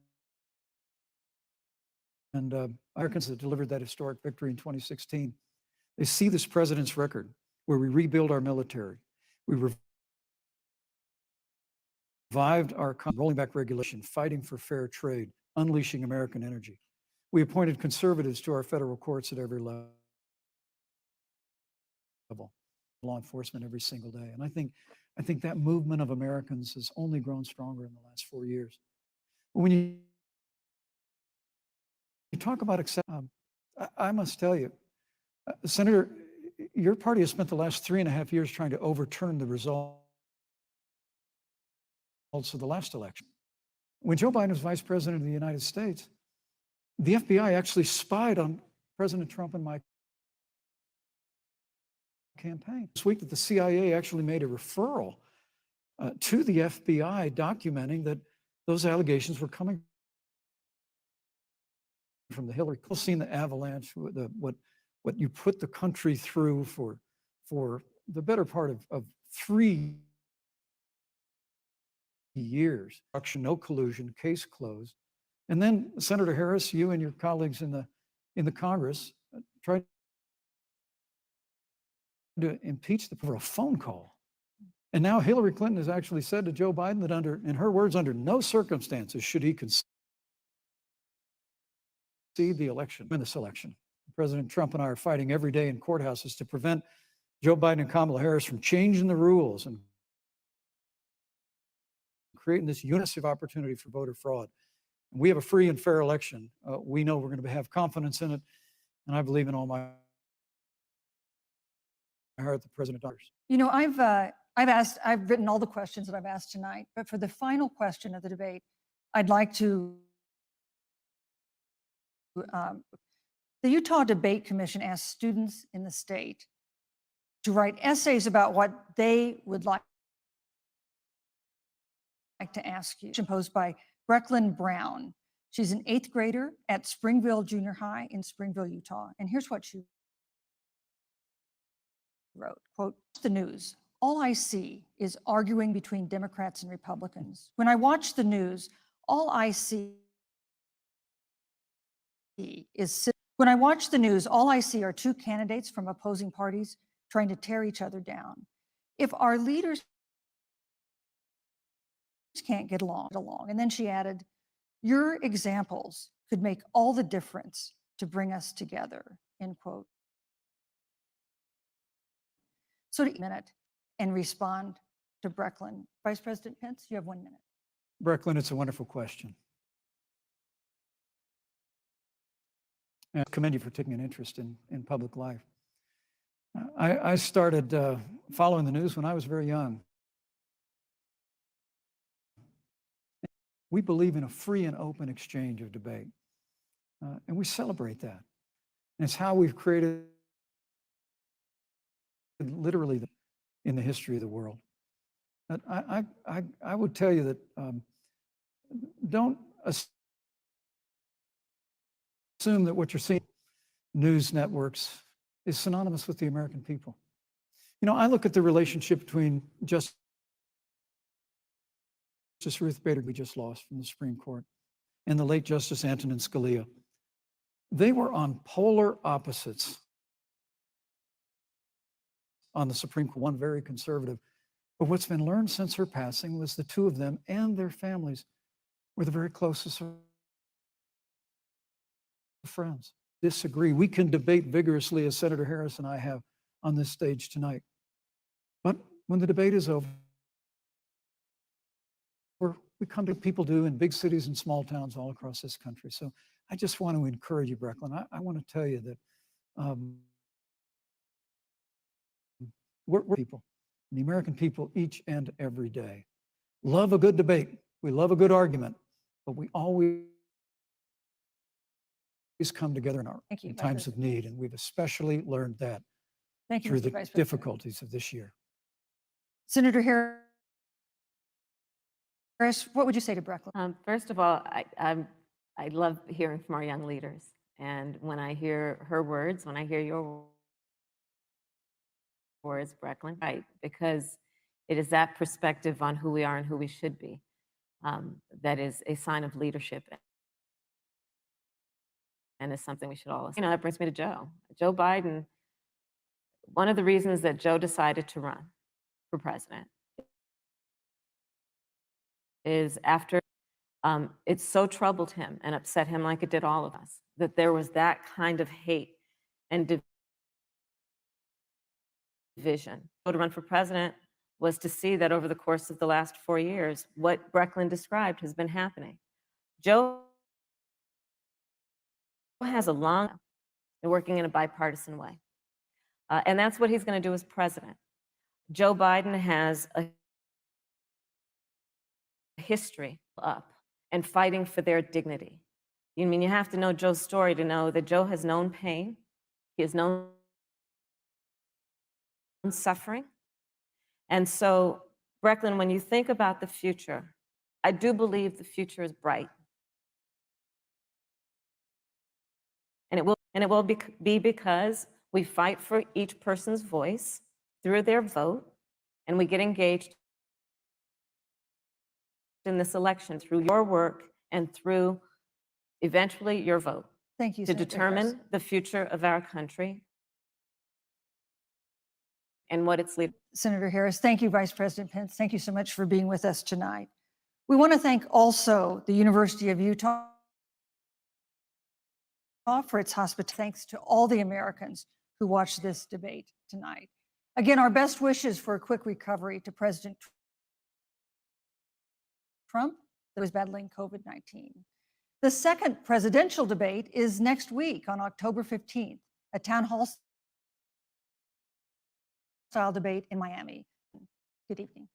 Americans that delivered that historic victory in 2016, they see this president's record where we rebuild our military, we revived our rolling back regulation, fighting for fair trade, unleashing American energy. We appointed conservatives to our federal courts at every level, law enforcement every single day. And I think that movement of Americans has only grown stronger in the last 4 years. When you talk about I must tell you, Senator, your party has spent the last 3.5 years trying to overturn the results of the last election. When Joe Biden was Vice President of the United States, the FBI actually spied on President Trump and my campaign. This week that the CIA actually made a referral to the FBI documenting that those allegations were coming from the Hillary Clinton. Seen the avalanche, what you put the country through for the better part of 3 years. No collusion, case closed. And then Senator Harris, you and your colleagues in the Congress tried to impeach for a phone call. And now Hillary Clinton has actually said to Joe Biden that in her words, under no circumstances should he concede the election, win this election. President Trump and I are fighting every day in courthouses to prevent Joe Biden and Kamala Harris from changing the rules and creating this unitive opportunity for voter fraud. And we have a free and fair election. We know we're going to have confidence in it, and I believe in all my heart the president does. You know, I've written all the questions that I've asked tonight, but for the final question of the debate, I'd like to the Utah Debate Commission asked students in the state to write essays about what they would like to ask you, imposed by Brecklin Brown. She's an 8th grader at Springville Junior High in Springville, Utah. And here's what she wrote, quote, "The news. All I see is arguing between Democrats and Republicans. When I watch the news, all I see are 2 candidates from opposing parties trying to tear each other down. If our leaders can't get along. And then she added, your examples could make all the difference to bring us together," end quote. So take a minute and respond to Brecklin. Vice President Pence, you have 1 minute. Brecklin, it's a wonderful question. And I commend you for taking an interest in public life. I started following the news when I was very young. We believe in a free and open exchange of debate, and we celebrate that. And it's how we've created literally in the history of the world. But I would tell you that don't assume that what you're seeing news networks is synonymous with the American people. You know, I look at the relationship between Justice Ruth Bader, we just lost from the Supreme Court, and the late Justice Antonin Scalia. They were on polar opposites on the Supreme Court, one very conservative. But what's been learned since her passing was the two of them and their families were the very closest of friends. Disagree. We can debate vigorously, as Senator Harris and I have on this stage tonight. But when the debate is over, we come to people do in big cities and small towns all across this country. So I just want to encourage you, Brecklin. I want to tell you that we're people, the American people, each and every day love a good debate. We love a good argument, but we always come together in times of need, and we've especially learned that through the difficulties of this year. Senator Harris, what would you say to Brecklin? First of all, I love hearing from our young leaders. And when I hear her words, when I hear your words, Brecklin, right, because it is that perspective on who we are and who we should be that is a sign of leadership and is something we should all, you know, that brings me to Joe. Joe Biden, one of the reasons that Joe decided to run for president is after it so troubled him and upset him like it did all of us, that there was that kind of hate and division. To run for president was to see that over the course of the last 4 years, what Brecklin described has been happening. Joe has a long and working in a bipartisan way. And that's what he's going to do as president. Joe Biden has a history up and fighting for their dignity. You mean you have to know Joe's story to know that Joe has known pain, he has known suffering. And so, Brecklin, when you think about the future, I do believe the future is bright. And it will be because we fight for each person's voice through their vote, and we get engaged in this election through your work and through eventually your vote. Thank you, to Senator determine Harris. the future of our country and what its leaders. Senator Harris, thank you, Vice President Pence. Thank you so much for being with us tonight. We want to thank also the University of Utah for its hospitality. Thanks to all the Americans who watched this debate tonight. Again, our best wishes for a quick recovery to President Trump, that was battling COVID-19. The second presidential debate is next week on October 15th, a town hall style debate in Miami. Good evening.